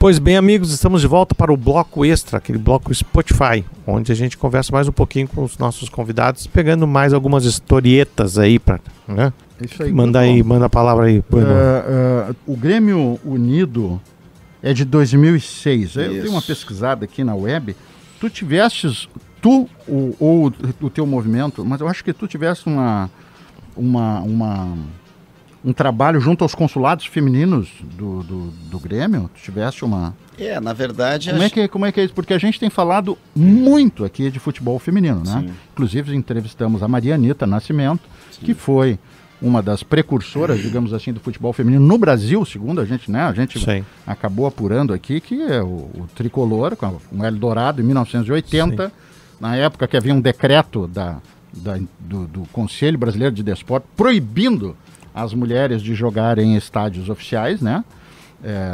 Pois bem, amigos, estamos de volta para o bloco extra, aquele bloco Spotify, onde a gente conversa mais um pouquinho com os nossos convidados, pegando mais algumas historietas aí para, né? Isso aí. Manda a palavra aí. O Grêmio Unido é de 2006. Eu dei uma pesquisada aqui na web. Tu tivestes, ou o teu movimento, mas eu acho que tu tivesse um um trabalho junto aos consulados femininos do Grêmio? Tu tiveste uma... Na verdade... Como é que é isso? Porque a gente tem falado muito aqui de futebol feminino, né? Sim. Inclusive entrevistamos a Maria Anitta Nascimento, que foi uma das precursoras, digamos assim, do futebol feminino no Brasil, segundo a gente, né? A gente acabou apurando aqui que é o tricolor, com o Eldorado, em 1980, na época que havia um decreto do Conselho Brasileiro de Desporto proibindo as mulheres de jogarem em estádios oficiais, né?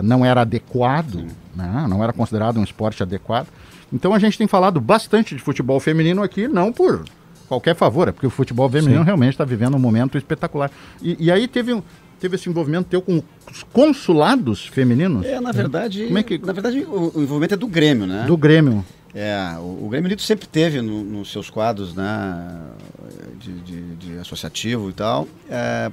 Não era adequado, né? Não era considerado um esporte adequado. Então a gente tem falado bastante de futebol feminino aqui, não por qualquer favor, é porque o futebol feminino realmente está vivendo um momento espetacular. E aí teve esse envolvimento teu com os consulados femininos? Na verdade, o envolvimento é do Grêmio, né? Do Grêmio. O Grêmio Unido sempre teve nos seus quadros, né, de associativo e tal,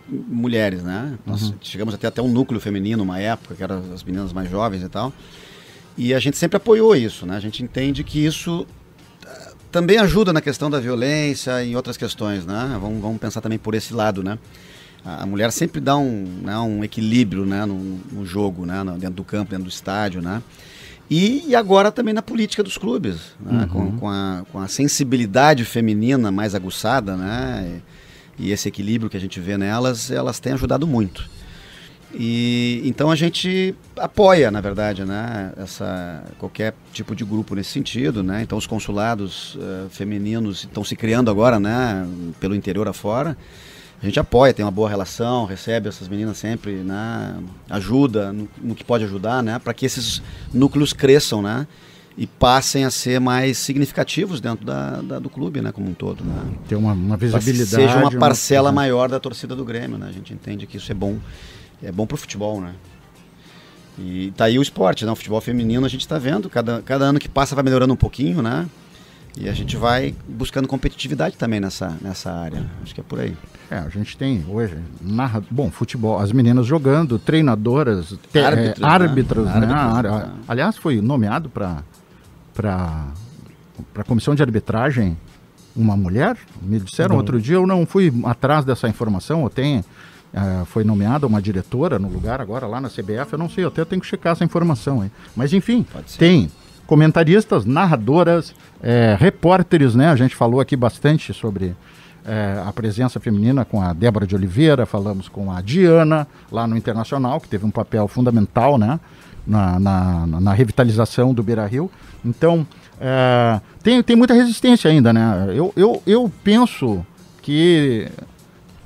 mulheres, né? Nós chegamos até um núcleo feminino, uma época, que eram as meninas mais jovens e tal, e a gente sempre apoiou isso, né? A gente entende que isso também ajuda na questão da violência e em outras questões, né? Vamos pensar também por esse lado, né? A mulher sempre dá um equilíbrio, né, no jogo, né, dentro do campo, dentro do estádio, né? E agora também na política dos clubes, né? Com a sensibilidade feminina mais aguçada, né? E esse equilíbrio que a gente vê nelas, elas têm ajudado muito. E então a gente apoia, na verdade, né, qualquer tipo de grupo nesse sentido, né? Então os consulados femininos estão se criando agora, né, pelo interior afora. A gente apoia, tem uma boa relação, recebe essas meninas sempre, né, ajuda no que pode ajudar, né, para que esses núcleos cresçam, né, e passem a ser mais significativos dentro do clube, né, como um todo, né. Ter uma visibilidade. Seja uma parcela maior da torcida do Grêmio, né. A gente entende que isso é bom para o futebol, né. E tá aí o esporte, né, o futebol feminino a gente está vendo, cada ano que passa vai melhorando um pouquinho, né. E a gente vai buscando competitividade também nessa área. Acho que é por aí. A gente tem hoje, futebol, as meninas jogando, treinadoras, árbitros, né? Aliás, foi nomeado para a comissão de arbitragem uma mulher. Me disseram outro dia, eu não fui atrás dessa informação, foi nomeada uma diretora no lugar agora lá na CBF, eu não sei, eu até tenho que checar essa informação aí. Mas enfim, tem comentaristas, narradoras, repórteres, né? A gente falou aqui bastante sobre a presença feminina com a Débora de Oliveira, falamos com a Diana, lá no Internacional, que teve um papel fundamental, né, na revitalização do Beira-Rio. Então, tem muita resistência ainda, né? Eu penso que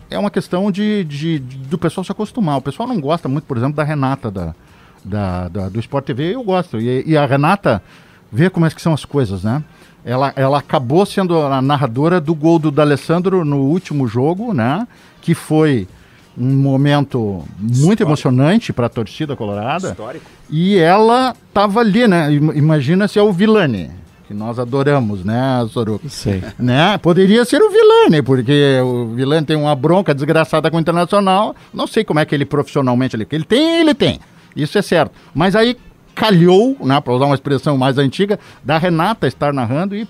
é uma questão do pessoal se acostumar. O pessoal não gosta muito, por exemplo, da Renata, do Sport TV. Eu gosto. E a Renata vê como é que são as coisas, né? Ela acabou sendo a narradora do gol do D'Alessandro no último jogo, né? Que foi um momento muito emocionante para a torcida colorada. Histórico. E ela estava ali, né? Imagina se é o Villani, que nós adoramos, né, Soruco? Sim. Né? Poderia ser o Villani, porque o Villani tem uma bronca desgraçada com o Internacional. Não sei como é que ele profissionalmente... Ele tem. Isso é certo. Mas aí calhou, né, para usar uma expressão mais antiga, da Renata estar narrando e,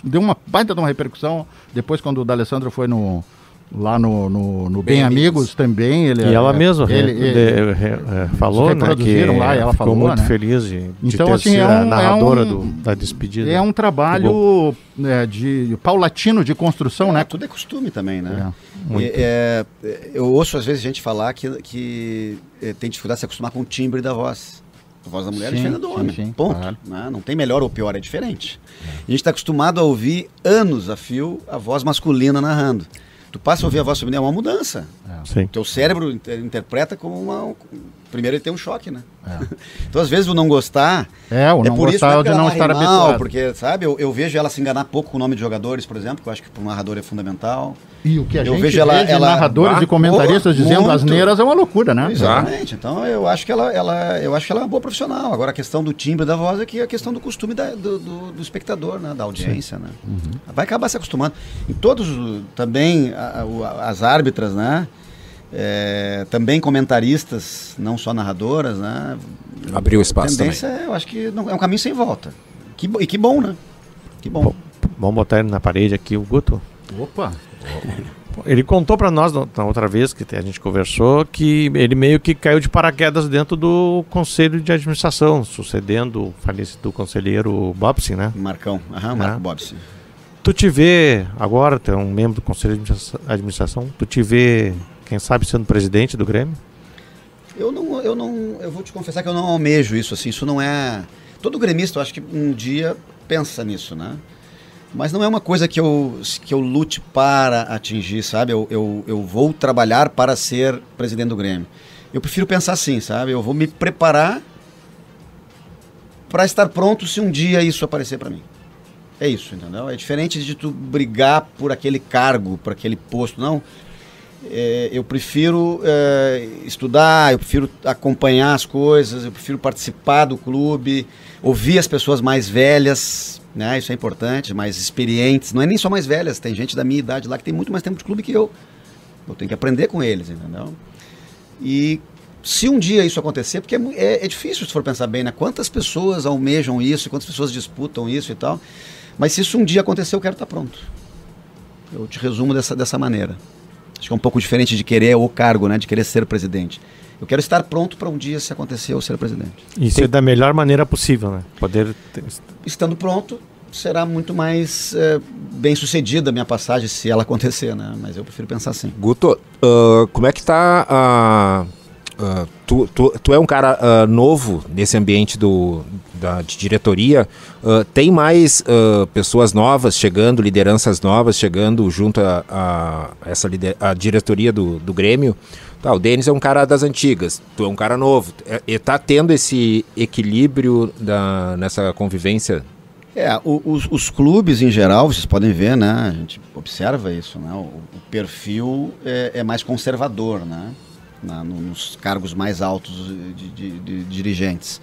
deu uma baita de uma repercussão. Depois, quando o D'Alessandro foi lá no Bem Amigos também. E ela mesma falou, né, que lá, ela ficou falou, muito né, feliz de então, ter assim, sido a narradora da despedida. É um trabalho de paulatino de construção, né? Tudo é costume também, né? Eu ouço às vezes gente falar que tem dificuldade de se acostumar com o timbre da voz. A voz da mulher é diferente do homem, ponto. Claro. Né? Não tem melhor ou pior, é diferente. A gente está acostumado a ouvir anos a fio a voz masculina narrando. Tu passa a ouvir a voz feminina, é uma mudança. O teu cérebro interpreta como primeiro ele tem um choque, né? Então, às vezes, o não gostar... o não por gostar isso, de não estar habituado. Porque, sabe, eu vejo ela se enganar pouco com o nome de jogadores, por exemplo, que eu acho que para um narrador é fundamental. E o que a gente vê de narradores e comentaristas dizendo asneiras é uma loucura, né? Exatamente. Então, eu acho que ela é uma boa profissional. Agora, a questão do timbre da voz é que a questão do costume do espectador, né? Da audiência, né? Vai acabar se acostumando. Em todos, também, as árbitras, né? Também comentaristas, não só narradoras, né? Abriu espaço também. Eu acho que é um caminho sem volta. E que bom, né? Que bom. Vamos botar ele na parede aqui, o Guto. Opa! Ele contou para nós na outra vez que a gente conversou que ele meio que caiu de paraquedas dentro do conselho de administração, sucedendo o falecido conselheiro Bobsin, né? Marcão, Marco Bobsin. Tu te vê agora, tu é um membro do conselho de administração, tu te vê, quem sabe, sendo presidente do Grêmio? Eu vou te confessar que eu não almejo isso, assim, isso não é... Todo gremista, eu acho que um dia pensa nisso, né? Mas não é uma coisa que eu lute para atingir, sabe? Eu vou trabalhar para ser presidente do Grêmio. Eu prefiro pensar assim, sabe? Eu vou me preparar para estar pronto se um dia isso aparecer para mim. É isso, entendeu? É diferente de tu brigar por aquele cargo, por aquele posto, não. Eu prefiro estudar, eu prefiro acompanhar as coisas, eu prefiro participar do clube, ouvir as pessoas mais velhas, né? Isso é importante, mais experientes. Não é nem só mais velhas, tem gente da minha idade lá que tem muito mais tempo de clube que eu. Eu tenho que aprender com eles, entendeu? E se um dia isso acontecer, porque é difícil se for pensar bem, né? Quantas pessoas almejam isso, quantas pessoas disputam isso e tal. Mas se isso um dia acontecer, eu quero estar pronto. Eu te resumo dessa maneira. Acho que é um pouco diferente de querer o cargo, né? De querer ser presidente. Eu quero estar pronto para um dia, se acontecer, eu ser presidente. Isso é da melhor maneira possível, né? Estando pronto, será muito mais bem sucedida a minha passagem, se ela acontecer, né? Mas eu prefiro pensar assim. Guto, como é que tá tu é um cara novo nesse ambiente de diretoria. Tem mais pessoas novas chegando, lideranças novas chegando junto a diretoria do Grêmio? Tá, o Denis é um cara das antigas, tu é um cara novo. Tá tendo esse equilíbrio nessa convivência? Os clubes em geral, vocês podem ver, né? A gente observa isso, né? O perfil é mais conservador, né? Nos cargos mais altos de dirigentes.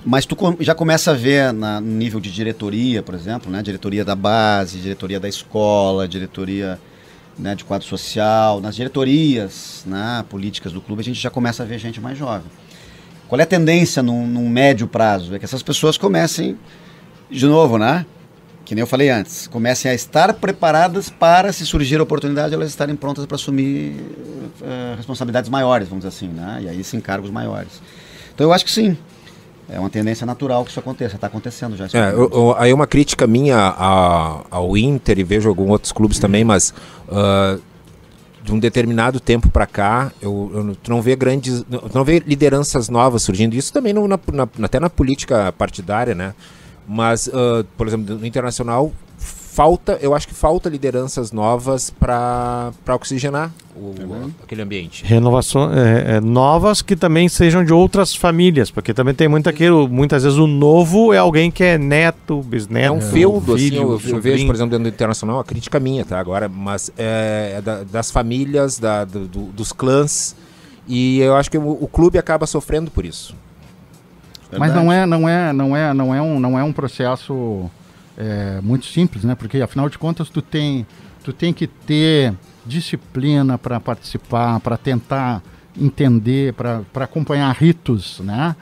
Mas tu já começa a ver no nível de diretoria, por exemplo, né? Diretoria da base, diretoria da escola, diretoria, né, de quadro social, nas diretorias, né, políticas do clube, a gente já começa a ver gente mais jovem. Qual é a tendência num médio prazo? É que essas pessoas comecem, de novo, né? Que nem eu falei antes, comecem a estar preparadas para, se surgir a oportunidade, elas estarem prontas para assumir responsabilidades maiores, vamos dizer assim, né? E aí sim, cargos maiores. Então eu acho que sim, é uma tendência natural que isso aconteça, está acontecendo já. Aí uma crítica minha ao Inter, e vejo alguns outros clubes também, mas de um determinado tempo para cá, tu não vê não vê lideranças novas surgindo, isso também até na política partidária, né? Mas, por exemplo, no Internacional, eu acho que falta lideranças novas para oxigenar aquele ambiente. Renovações novas que também sejam de outras famílias, porque também tem muitas vezes o novo é alguém que é neto, bisneto. É um feudo, filho, assim, eu vejo, por exemplo, dentro do Internacional, a crítica minha, tá, agora, mas das famílias, dos clãs, e eu acho que o clube acaba sofrendo por isso. Verdade. Mas não é um processo muito simples, né? Porque afinal de contas tu tem que ter disciplina para participar, para tentar entender, para acompanhar ritos, né?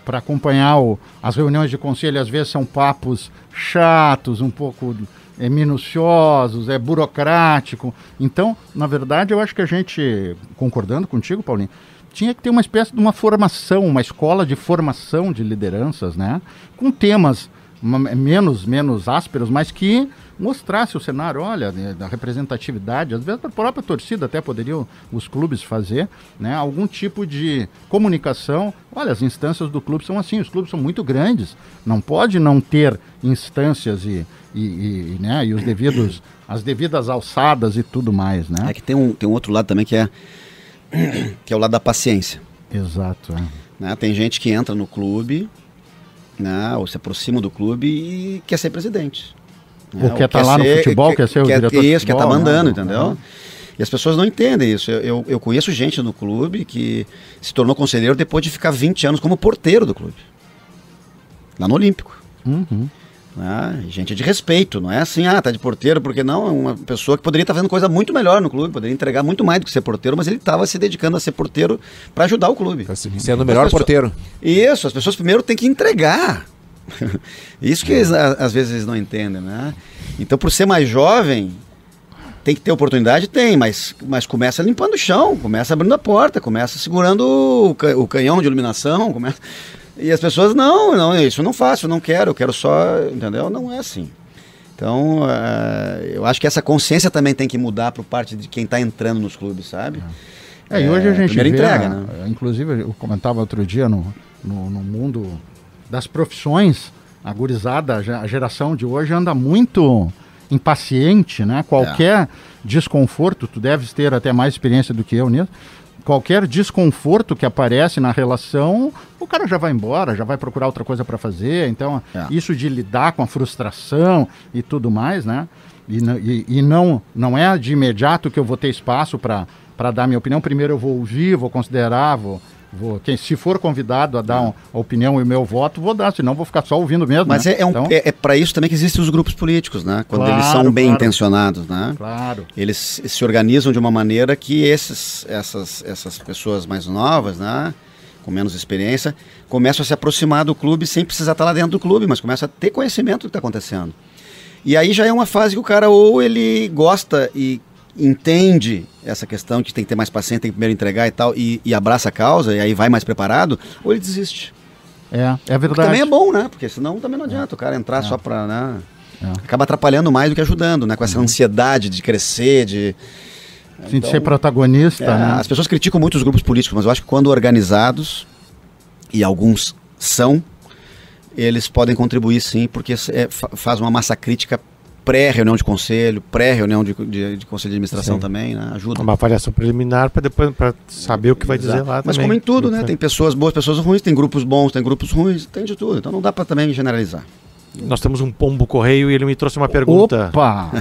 Para acompanhar as reuniões de conselho, às vezes são papos chatos, um pouco minuciosos, burocrático. Então, na verdade, eu acho que a gente, concordando contigo, Paulinho, tinha que ter uma espécie de uma formação, uma escola de formação de lideranças, né? Com temas menos ásperos, mas que mostrasse o cenário, olha, da representatividade, às vezes a própria torcida até poderiam os clubes fazer, né? Algum tipo de comunicação. Olha, as instâncias do clube são assim, os clubes são muito grandes, não pode não ter instâncias né? E as devidas alçadas e tudo mais, né? É que tem um outro lado também que é o lado da paciência. Exato. Né? Tem gente que entra no clube, né, ou se aproxima do clube e quer ser presidente. Ou quer estar lá no futebol, quer ser o diretor de futebol. Quer estar mandando, entendeu? E as pessoas não entendem isso. Eu conheço gente no clube que se tornou conselheiro depois de ficar 20 anos como porteiro do clube. Lá no Olímpico. Uhum. Gente de respeito, não é assim, tá de porteiro, porque não, é uma pessoa que poderia estar fazendo coisa muito melhor no clube, poderia entregar muito mais do que ser porteiro, mas ele estava se dedicando a ser porteiro para ajudar o clube. Sendo o melhor porteiro. Isso, as pessoas primeiro têm que entregar. Isso que às vezes eles não entendem, né? Então, por ser mais jovem, tem que ter oportunidade? Tem, mas começa limpando o chão, começa abrindo a porta, começa segurando o canhão de iluminação, começa... E as pessoas, não, isso eu não faço, eu não quero, eu quero só, entendeu? Não é assim. Então, eu acho que essa consciência também tem que mudar por parte de quem está entrando nos clubes, sabe? E hoje a gente vê, entrega, né? Inclusive, eu comentava outro dia no mundo das profissões, a gurizada, a geração de hoje anda muito impaciente, né? Qualquer desconforto, tu deves ter até mais experiência do que eu nisso, qualquer desconforto que aparece na relação, o cara já vai embora, já vai procurar outra coisa para fazer. Então, isso de lidar com a frustração e tudo mais, né? E não é de imediato que eu vou ter espaço para dar minha opinião. Primeiro eu vou ouvir, vou considerar, se for convidado a dar uma opinião e o meu voto, vou dar, senão vou ficar só ouvindo mesmo. Mas né? É para isso também que existem os grupos políticos, né? Quando eles são bem intencionados, né? Claro. Eles se organizam de uma maneira que essas pessoas mais novas, né? Com menos experiência, começam a se aproximar do clube sem precisar estar lá dentro do clube, mas começam a ter conhecimento do que está acontecendo. E aí já é uma fase que o cara ou ele gosta e entende essa questão que tem que ter mais paciência, tem que primeiro entregar e tal, e abraça a causa, e aí vai mais preparado, ou ele desiste. É verdade. Porque também é bom, né? Porque senão também não adianta o cara entrar só pra, né? Acaba atrapalhando mais do que ajudando, né? Com essa ansiedade de crescer, de ser protagonista, né? As pessoas criticam muito os grupos políticos, mas eu acho que quando organizados, e alguns são, eles podem contribuir sim, porque faz uma massa crítica pré-reunião de conselho, pré-reunião de conselho de administração também, né? Ajuda. Uma avaliação preliminar para depois saber o que vai dizer lá. Mas também. Como em tudo, né? Tem pessoas boas, pessoas ruins, tem grupos bons, tem grupos ruins, tem de tudo. Então não dá para também generalizar. Nós temos um pombo correio e ele me trouxe uma pergunta. Opa!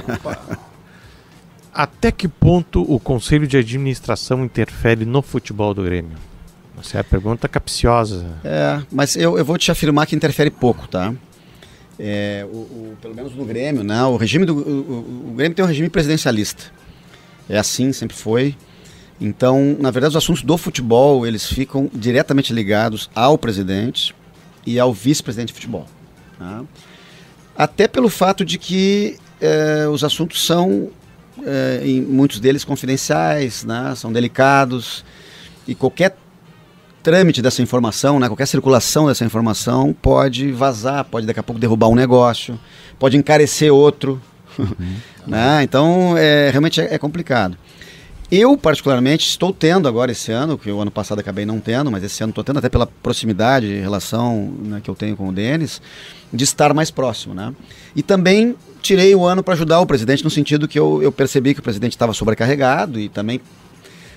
Até que ponto o conselho de administração interfere no futebol do Grêmio? Essa é a pergunta capciosa. Mas eu vou te afirmar que interfere pouco, tá? Pelo menos no Grêmio, né? O Grêmio tem um regime presidencialista. É assim, sempre foi. Então, na verdade, os assuntos do futebol, eles ficam diretamente ligados ao presidente e ao vice-presidente de futebol. Tá? Até pelo fato de que os assuntos são, em muitos deles, confidenciais, né? São delicados, e qualquer trâmite dessa informação, né, qualquer circulação dessa informação pode vazar, pode daqui a pouco derrubar um negócio, pode encarecer outro, né? Então realmente é complicado. Eu particularmente estou tendo agora esse ano, que o ano passado acabei não tendo, mas esse ano estou tendo até pela proximidade e relação, né, que eu tenho com o Denis, de estar mais próximo, né? E também tirei o ano para ajudar o presidente no sentido que eu percebi que o presidente estava sobrecarregado e também,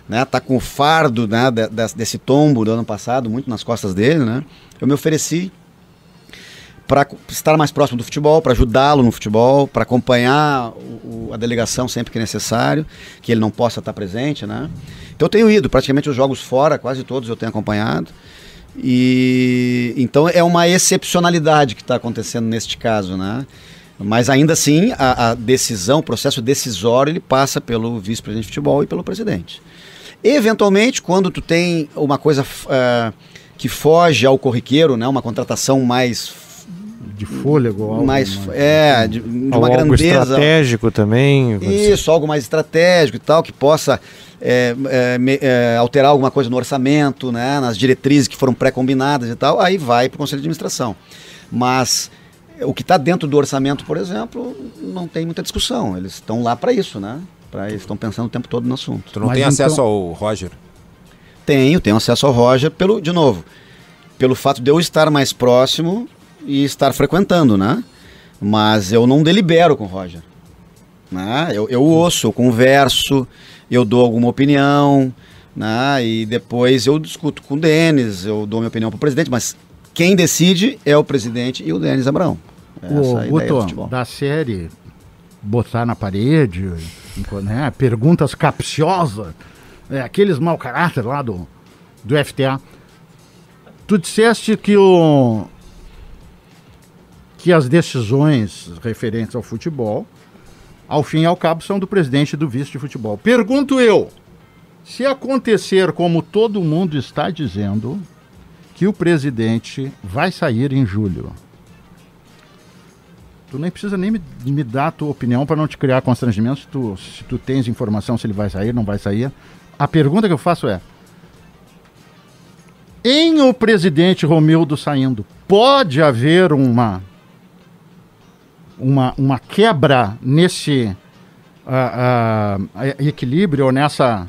né, tá com o fardo, né, desse tombo do ano passado muito nas costas dele, né? Eu me ofereci para estar mais próximo do futebol, para ajudá-lo no futebol, para acompanhar a delegação sempre que necessário, que ele não possa estar presente, né? Então eu tenho ido praticamente os jogos fora, quase todos eu tenho acompanhado, e então é uma excepcionalidade que está acontecendo neste caso, né? Mas ainda assim a decisão, o processo decisório, ele passa pelo vice-presidente de futebol e pelo presidente. Eventualmente, quando tu tem uma coisa que foge ao corriqueiro, né, uma contratação mais de fôlego, de uma grandeza, algo estratégico também. Isso, algo mais estratégico e tal, que possa alterar alguma coisa no orçamento, né, nas diretrizes que foram pré-combinadas e tal, aí vai para o Conselho de Administração. Mas o que está dentro do orçamento, por exemplo, não tem muita discussão. Eles estão lá para isso, né? Eles estão pensando o tempo todo no assunto. Tu não tem acesso ao Roger? Tenho acesso ao Roger, pelo fato de eu estar mais próximo e estar frequentando, né? Mas eu não delibero com o Roger. Né? Eu ouço, eu converso, eu dou alguma opinião, né? E depois eu discuto com o Denis, eu dou minha opinião para o presidente, mas quem decide é o presidente e o Denis Abrão. Essa é a ideia do futebol. Da série botar na parede, né? Perguntas capciosas, aqueles mau caráter lá do FTA. Tu disseste que as decisões referentes ao futebol, ao fim e ao cabo, são do presidente e do vice de futebol. Pergunto eu, se acontecer como todo mundo está dizendo, que o presidente vai sair em julho, Tu nem precisa nem me dar a tua opinião para não te criar constrangimento se tu tens informação se ele vai sair, não vai sair. A pergunta que eu faço é: em o presidente Romildo saindo, pode haver uma quebra nesse equilíbrio, ou nessa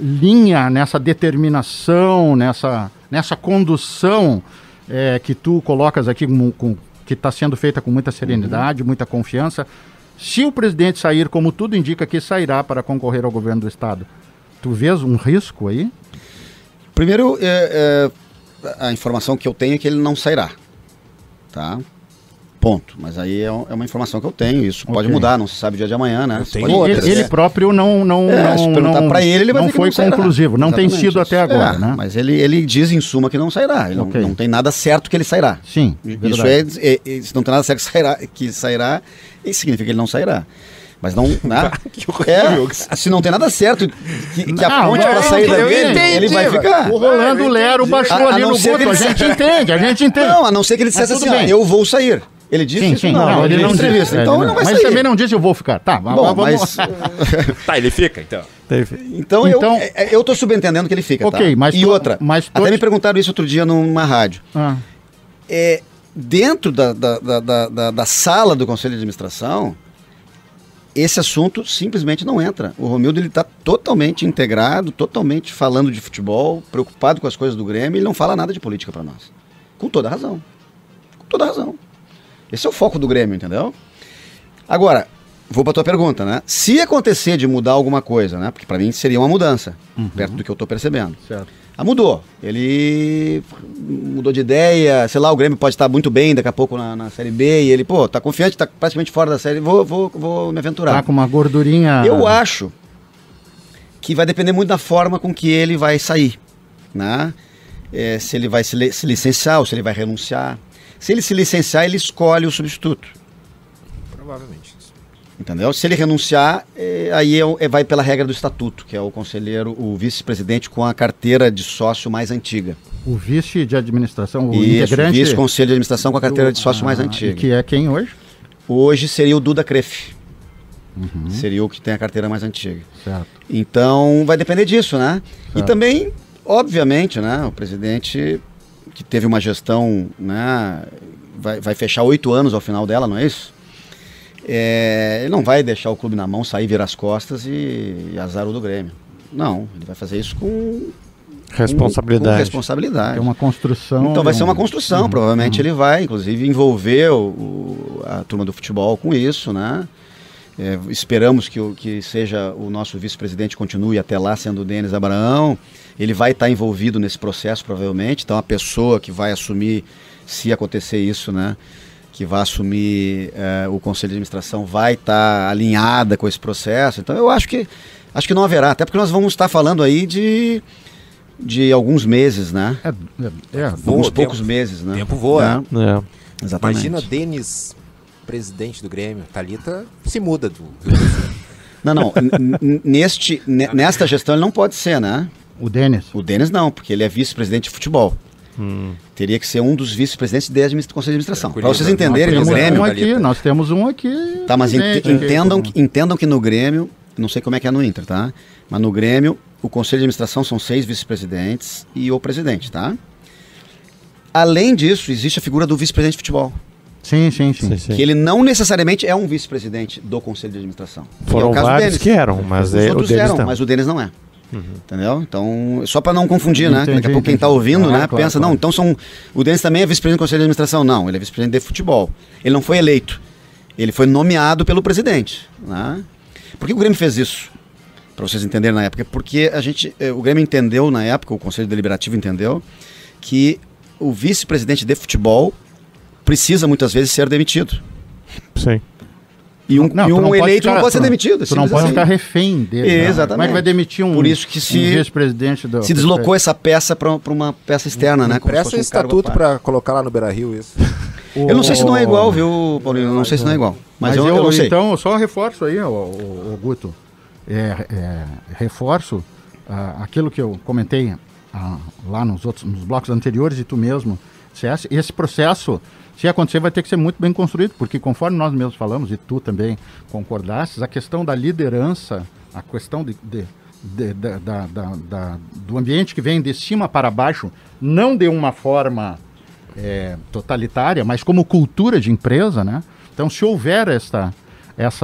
linha, nessa determinação, nessa condução que tu colocas aqui, que está sendo feita com muita serenidade, muita confiança? Se o presidente sair, como tudo indica que sairá para concorrer ao governo do estado, tu vês um risco aí? Primeiro, a informação que eu tenho é que ele não sairá, tá? Ponto. Mas aí é uma informação que eu tenho, isso pode mudar, não se sabe o dia de amanhã, né? Ele próprio se perguntar para ele vai não dizer foi que não conclusivo, não tem sido até agora, né? Mas ele diz em suma que não sairá, ele não tem nada certo que ele sairá. Sim, se não tem nada certo que sairá, isso significa que ele não sairá. Mas não, né? Se não tem nada certo que aponte para sair dele, ele vai ficar. O Rolando Lero baixou ali no boto, a gente entende. Não, a não ser que ele dissesse assim, eu vou sair. Ele disse isso? Não, ele não disse. Então ele não vai sair. Mas também não disse eu vou ficar. Tá, mas... Tá, ele fica, então. Então eu tô subentendendo que ele fica, ok, tá? Mas e outra, até me perguntaram isso outro dia numa rádio. Dentro da sala do Conselho de Administração, esse assunto simplesmente não entra. O Romildo está totalmente integrado, totalmente falando de futebol, preocupado com as coisas do Grêmio, ele não fala nada de política para nós. Com toda razão. Com toda razão. Esse é o foco do Grêmio, entendeu? Agora, vou para tua pergunta, né? Se acontecer de mudar alguma coisa, né? Porque para mim seria uma mudança, perto do que eu estou percebendo. Certo. Mudou. Ele mudou de ideia, sei lá, o Grêmio pode estar muito bem daqui a pouco na Série B e ele, tá confiante, tá praticamente fora da série, vou me aventurar. Tá com uma gordurinha... Eu acho que vai depender muito da forma com que ele vai sair, né? Se ele vai se licenciar ou se ele vai renunciar. Se ele se licenciar, ele escolhe o substituto. Provavelmente. Entendeu? Se ele renunciar, aí vai pela regra do estatuto, que é o vice-presidente com a carteira de sócio mais antiga. O vice de administração, integrante... o vice-conselho de administração com a carteira de sócio mais antiga. E que é quem hoje? Hoje seria o Duda Kreff. Seria o que tem a carteira mais antiga. Certo. Então, vai depender disso, né? Certo. E também, obviamente, né, o presidente que teve uma gestão, né, vai fechar 8 anos ao final dela, não é isso? Ele não vai deixar o clube na mão, sair, virar as costas e azar o do Grêmio. Não, ele vai fazer isso com responsabilidade. É uma construção. Então vai ser uma construção, provavelmente ele vai, inclusive, envolver a turma do futebol com isso, né? Esperamos que seja o nosso vice-presidente, continue até lá sendo o Denis Abraão. Ele vai estar envolvido nesse processo, provavelmente. Então a pessoa que vai assumir, se acontecer isso, né? Que vai assumir o Conselho de Administração vai estar alinhada com esse processo. Então eu acho que não haverá, até porque nós vamos estar falando aí de alguns meses, né? Alguns poucos meses, né? O tempo voa. Exatamente. Imagina Denis, presidente do Grêmio, Thalita se muda do... Não, nesta gestão ele não pode ser, né? O Denis? O Denis não, porque ele é vice-presidente de futebol. Teria que ser um dos vice-presidentes do Conselho de Administração. Para vocês entenderem, no Grêmio... Nós temos um aqui. Tá, mas entendam que no Grêmio, não sei como é que é no Inter, tá? Mas no Grêmio, o Conselho de Administração são 6 vice-presidentes e o presidente, tá? Além disso, existe a figura do vice-presidente de futebol. Sim. Que ele não necessariamente é um vice-presidente do Conselho de Administração. Foram vários que eram, mas os outros eram, mas o Denis não é. Entendeu? Então, só para não confundir, né? Daqui a pouco quem está ouvindo, né? Pensa, não, então o Denis também é vice-presidente do Conselho de Administração. Não, ele é vice-presidente de futebol. Ele não foi eleito. Ele foi nomeado pelo presidente, né? Por que o Grêmio fez isso? Para vocês entenderem na época. Porque o Grêmio entendeu na época, o Conselho Deliberativo entendeu, que o vice-presidente de futebol precisa muitas vezes ser demitido. Sim. E um eleito não pode ser demitido. Tu não pode ficar refém dele. Exatamente. Como é que vai demitir um, por isso que um vice-presidente se deslocou essa peça para uma peça externa, né? Presta estatuto para colocar lá no Beira-Rio isso. Eu não sei se não é igual, viu, Paulinho? Eu não sei se não é igual. Mas eu não sei. Então, eu só reforço aí, o Guto. Reforço aquilo que eu comentei lá nos blocos anteriores e tu mesmo. Esse processo, se acontecer, vai ter que ser muito bem construído, porque conforme nós mesmos falamos, e tu também concordasses, a questão da liderança, a questão do ambiente que vem de cima para baixo, não de uma forma totalitária, mas como cultura de empresa, né? Então, se houver essa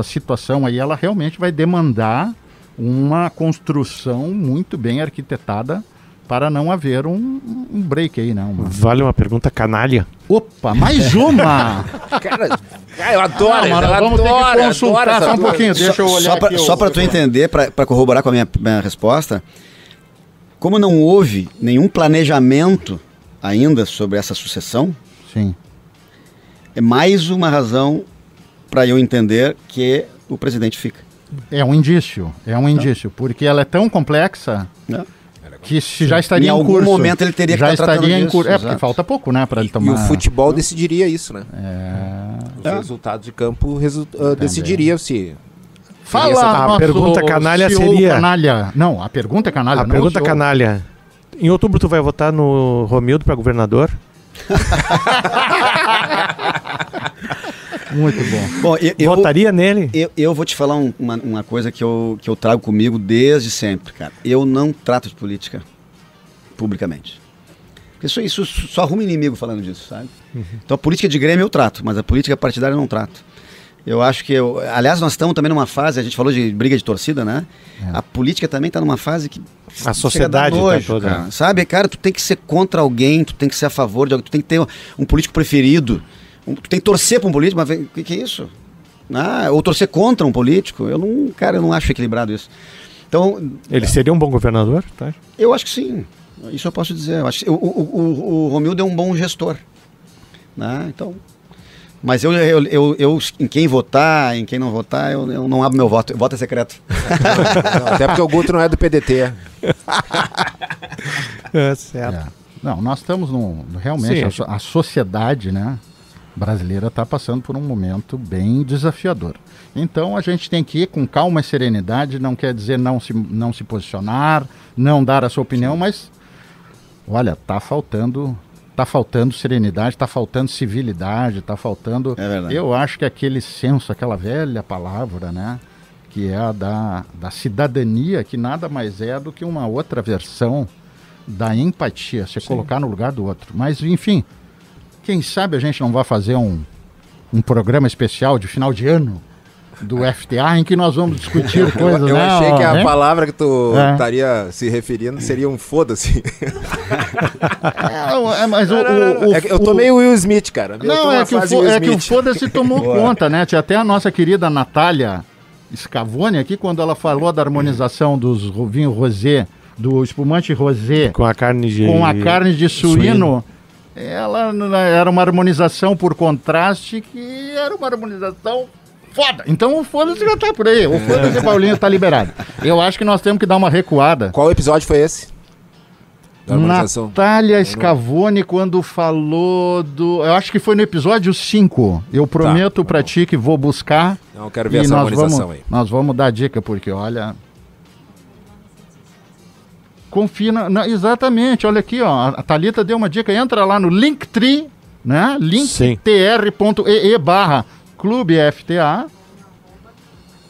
situação aí, ela realmente vai demandar uma construção muito bem arquitetada para não haver um break aí, né? Vale uma pergunta canalha. Opa, mais uma! Cara, eu adoro, Não, mano, vamos ter que consultar só um pouquinho, deixa eu olhar aqui. Só para tu entender, para corroborar com a minha resposta, como não houve nenhum planejamento ainda sobre essa sucessão, Sim. é mais uma razão para eu entender que o presidente fica. É um indício, porque ela é tão complexa que se já estaria em curso. Em algum momento ele teria que estar tratando disso. Porque falta pouco, né, para ele tomar. E o futebol decidiria isso, né? Os resultados de campo decidiriam se... A pergunta canalha seria... Não, a pergunta é canalha. A pergunta canalha. Em outubro tu vai votar no Romildo para governador? Muito bom. Votaria nele? Eu vou te falar uma coisa que eu trago comigo desde sempre, cara. Eu não trato de política publicamente. Porque isso só arruma inimigo falando disso, sabe? Então a política de Grêmio eu trato, mas a política partidária eu não trato. Eu acho que aliás, nós estamos também numa fase, a gente falou de briga de torcida, né? A política também está numa fase que... A sociedade nojo, tá toda... cara. Sabe, cara, tu tem que ser contra alguém, tu tem que ser a favor de alguém, tu tem que ter um político preferido. Tu tem que torcer para um político, mas o que é isso? Ou torcer contra um político? Eu não acho equilibrado isso. Então... Ele seria um bom governador? Tá? Eu acho que sim. Isso eu posso dizer. Eu acho que o Romildo é um bom gestor. Né? Então... Mas eu em quem votar, em quem não votar, eu não abro meu voto. O voto é secreto. Até porque o Guto não é do PDT. Certo. Não, nós estamos realmente, Sim. a sociedade, né, brasileira está passando por um momento bem desafiador. Então a gente tem que ir com calma e serenidade, não quer dizer não se posicionar, não dar a sua opinião, mas olha, tá faltando serenidade, está faltando civilidade, está faltando... É verdade. Eu acho que aquele senso, aquela velha palavra, né, que é a da cidadania, que nada mais é do que uma outra versão da empatia, se colocar no lugar do outro. Mas, enfim, quem sabe a gente não vai fazer um programa especial de final de ano do FTA, em que nós vamos discutir coisas... Eu achei que a né? palavra que tu estaria se referindo seria um foda-se. Mas eu tomei o Will Smith, cara. Que o foda-se tomou conta, né? Tinha até a nossa querida Natália Scavone aqui, quando ela falou da harmonização dos vinhos rosé, do espumante rosé com a carne de suíno. Ela era uma harmonização por contraste, que era uma harmonização foda. Então o foda-se já tá por aí. O foda-se Paulinho tá liberado. Eu acho que nós temos que dar uma recuada. Qual episódio foi esse? Natália Scavone, quando falou do... Eu acho que foi no episódio 5. Eu prometo pra ti que vou buscar. Não, eu quero ver essa harmonização aí. Nós vamos dar dica, porque olha... Confia exatamente, olha aqui, ó. A Thalita deu uma dica. Entra lá no Linktree, né? linktr.ee/clubefta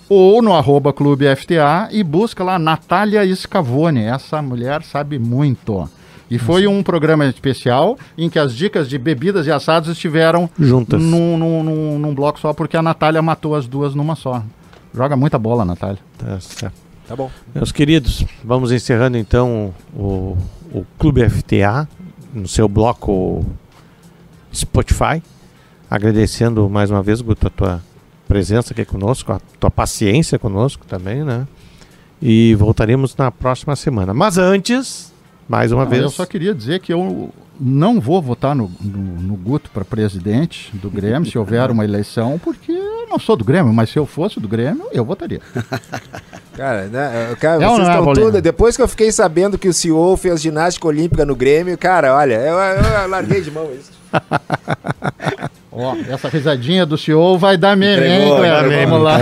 ou no @clubefta e busca lá Natália Scavone. Essa mulher sabe muito. E foi um programa especial em que as dicas de bebidas e assados estiveram juntas num bloco só, porque a Natália matou as duas numa só. Joga muita bola, Natália. Tá certo. Tá bom. Meus queridos, vamos encerrando então o Clube FTA no seu bloco Spotify. Agradecendo mais uma vez, Guto, a tua presença aqui conosco, a tua paciência conosco também, né? E voltaremos na próxima semana. Mas antes, mais uma vez... Eu só queria dizer que eu não vou votar no Guto para presidente do Grêmio, se houver uma eleição, porque eu não sou do Grêmio, mas se eu fosse do Grêmio, eu votaria. Cara, vocês estão tudo... Depois que eu fiquei sabendo que o CEO fez ginástica olímpica no Grêmio, cara, olha, eu larguei de mão isso. Ó, essa risadinha do senhor vai dar meme, hein, Cleber? Vamos lá.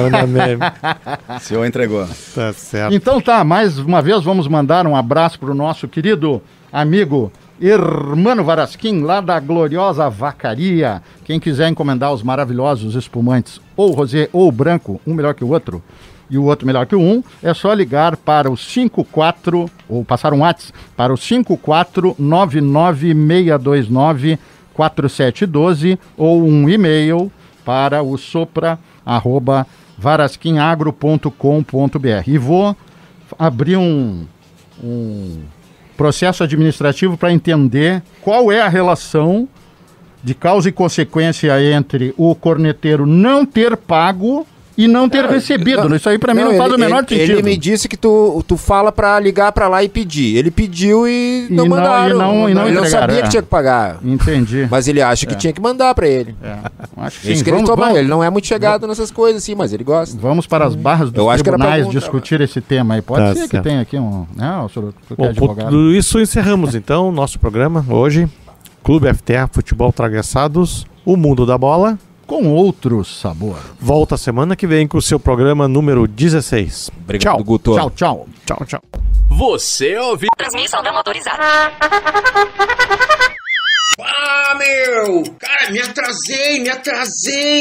O senhor entregou. Tá certo. Então tá, mais uma vez vamos mandar um abraço para o nosso querido amigo Hermano Varasquim, lá da gloriosa Vacaria. Quem quiser encomendar os maravilhosos espumantes, ou rosé ou branco, um melhor que o outro, e o outro melhor que o um, é só ligar para o 54, ou passar um WhatsApp, para o 54996294712, ou um e-mail para o sopra@varasquimagro.com.br. E vou abrir um processo administrativo para entender qual é a relação de causa e consequência entre o corneteiro não ter pago e não ter recebido. Isso aí pra mim não faz o menor sentido. Ele me disse que tu fala pra ligar pra lá e pedir. Ele pediu e não mandaram. Ele não sabia que tinha que pagar. Entendi. Mas ele acha que tinha que mandar pra ele. Acho que sim. Ele não é muito chegado nessas coisas, assim, mas ele gosta. Vamos para as barras dos tribunais discutir esse tema aí. Pode ser que tenha aqui um... Não, o senhor é advogado. Por isso encerramos, então, o nosso programa hoje. Clube FTA, Futebol Tragueçados, o mundo da bola... com outro sabor. Volta semana que vem com o seu programa número 16. Obrigado, tchau. Guto. Tchau, tchau. Tchau, tchau. Você ouviu? Transmissão não autorizada. Ah, meu! Cara, me atrasei,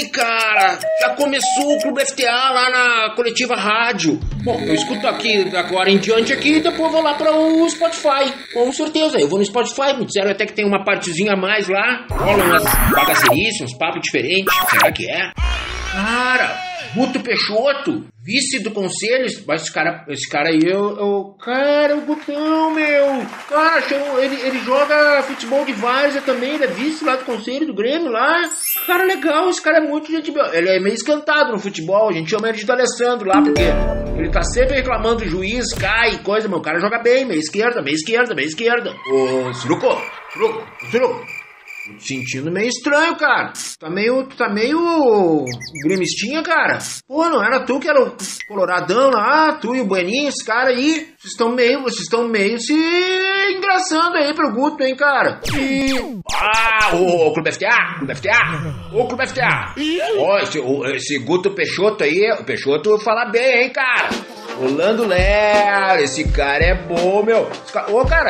cara! Já começou o Clube FTA lá na Coletiva Rádio. Bom, eu escuto aqui, agora em diante aqui, e depois vou lá para o Spotify. Com certeza, eu vou no Spotify, me disseram até que tem uma partezinha a mais lá. Rola umas bagaceirices, uns papos diferentes. Será que é? Cara, Guto Peixoto, vice do conselho, mas esse cara aí, cara, o Gutão, meu, cara, ele joga futebol de várzea também, ele é vice lá do conselho do Grêmio lá, cara, legal, esse cara é muito gente boa, ele é meio escantado no futebol, a gente chama ele de D'Alessandro lá, porque ele tá sempre reclamando do juiz, cai, coisa, meu, o cara joga bem, meia esquerda, ô, Suruco, sentindo meio estranho, cara. Tá meio gremistinha, cara. Pô, não era tu que era o coloradão lá, tu e o Bueninho, esse cara aí. Vocês estão meio se engraçando aí pro Guto, hein, cara. Ô Clube FTA. Ô Clube FTA. Ó, esse Guto Peixoto aí, o Peixoto fala bem, hein, cara. Rolando Léo, esse cara é bom, meu.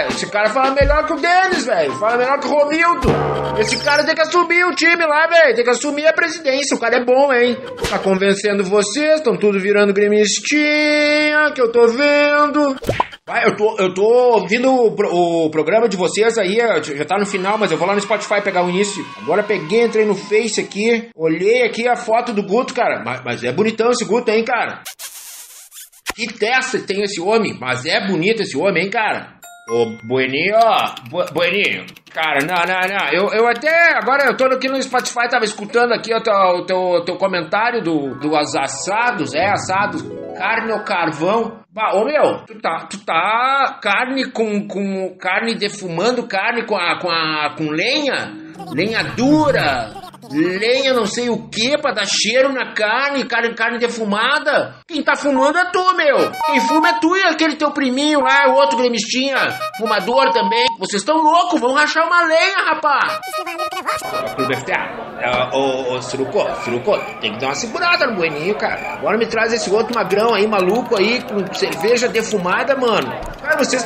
Esse cara fala melhor que o Denis, velho. Fala melhor que o Romildo. Esse cara tem que assumir o time lá, velho. Tem que assumir a presidência. O cara é bom, hein? Tá convencendo vocês, estão tudo virando gremistinha, que eu tô vendo. Vai, eu tô ouvindo o programa de vocês aí, já tá no final, mas eu vou lá no Spotify pegar o início. Agora entrei no Face aqui, olhei aqui a foto do Guto, cara. Mas é bonitão esse Guto, hein, cara? Que testa tem esse homem, mas é bonito esse homem, hein, cara? Ô, Bueninho, cara, não, eu até, agora eu tô aqui no Spotify, tava escutando aqui o teu comentário dos assados, assados, carne ou carvão. Ô, meu, tu tá carne com carne defumando, carne com lenha dura, lenha não sei o que pra dar cheiro na carne defumada. Quem tá fumando é tu, meu. Quem fuma é tu e aquele teu priminho lá, o outro gremistinha, fumador também. Vocês estão loucos, vão rachar uma lenha, rapaz. Clube FTA, ô Suruco, tem que dar uma segurada no Bueninho, cara. Agora me traz esse outro magrão aí, maluco aí, com cerveja defumada, mano. Cara, vocês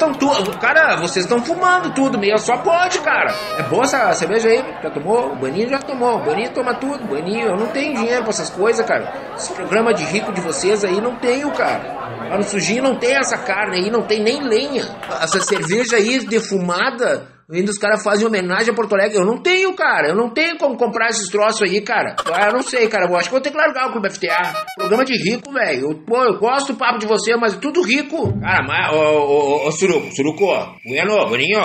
estão fumando tudo mesmo, só pode, cara. É boa essa cerveja aí? Já tomou? O Bueninho já tomou. O Bueninho toma tudo. Bueninho, eu não tenho dinheiro pra essas coisas, cara. Esse programa de rico de vocês aí não tenho, cara. Lá no Sujinho não tem essa carne aí, não tem nem lenha. Essa cerveja aí defumada, ainda os caras fazem homenagem a Porto Alegre. Eu não tenho, cara. Eu não tenho como comprar esses troços aí, cara. Eu não sei, cara. Eu acho que vou ter que largar o Clube FTA. Programa de rico, velho. Eu gosto do papo de você, mas é tudo rico. Cara, mas... Suruco. Bueno, Boninho.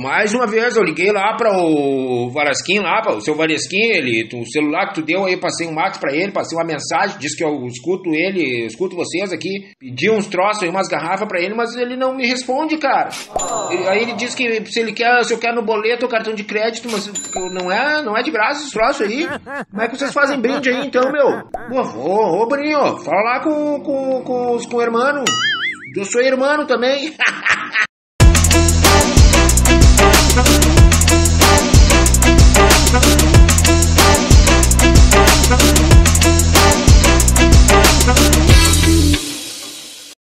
Mais uma vez eu liguei lá para o Varasquim lá, para o seu Varasquim, o celular que tu deu aí, passei um max pra ele, passei uma mensagem, disse que eu escuto vocês aqui, pedi uns troços aí, umas garrafas pra ele, mas ele não me responde, cara. Aí ele disse que se eu quero no boleto ou cartão de crédito, mas não é de graça esse troço aí. Como é que vocês fazem brinde aí, então, meu? Ô, Boninho, fala lá com o irmão. Eu sou irmão também.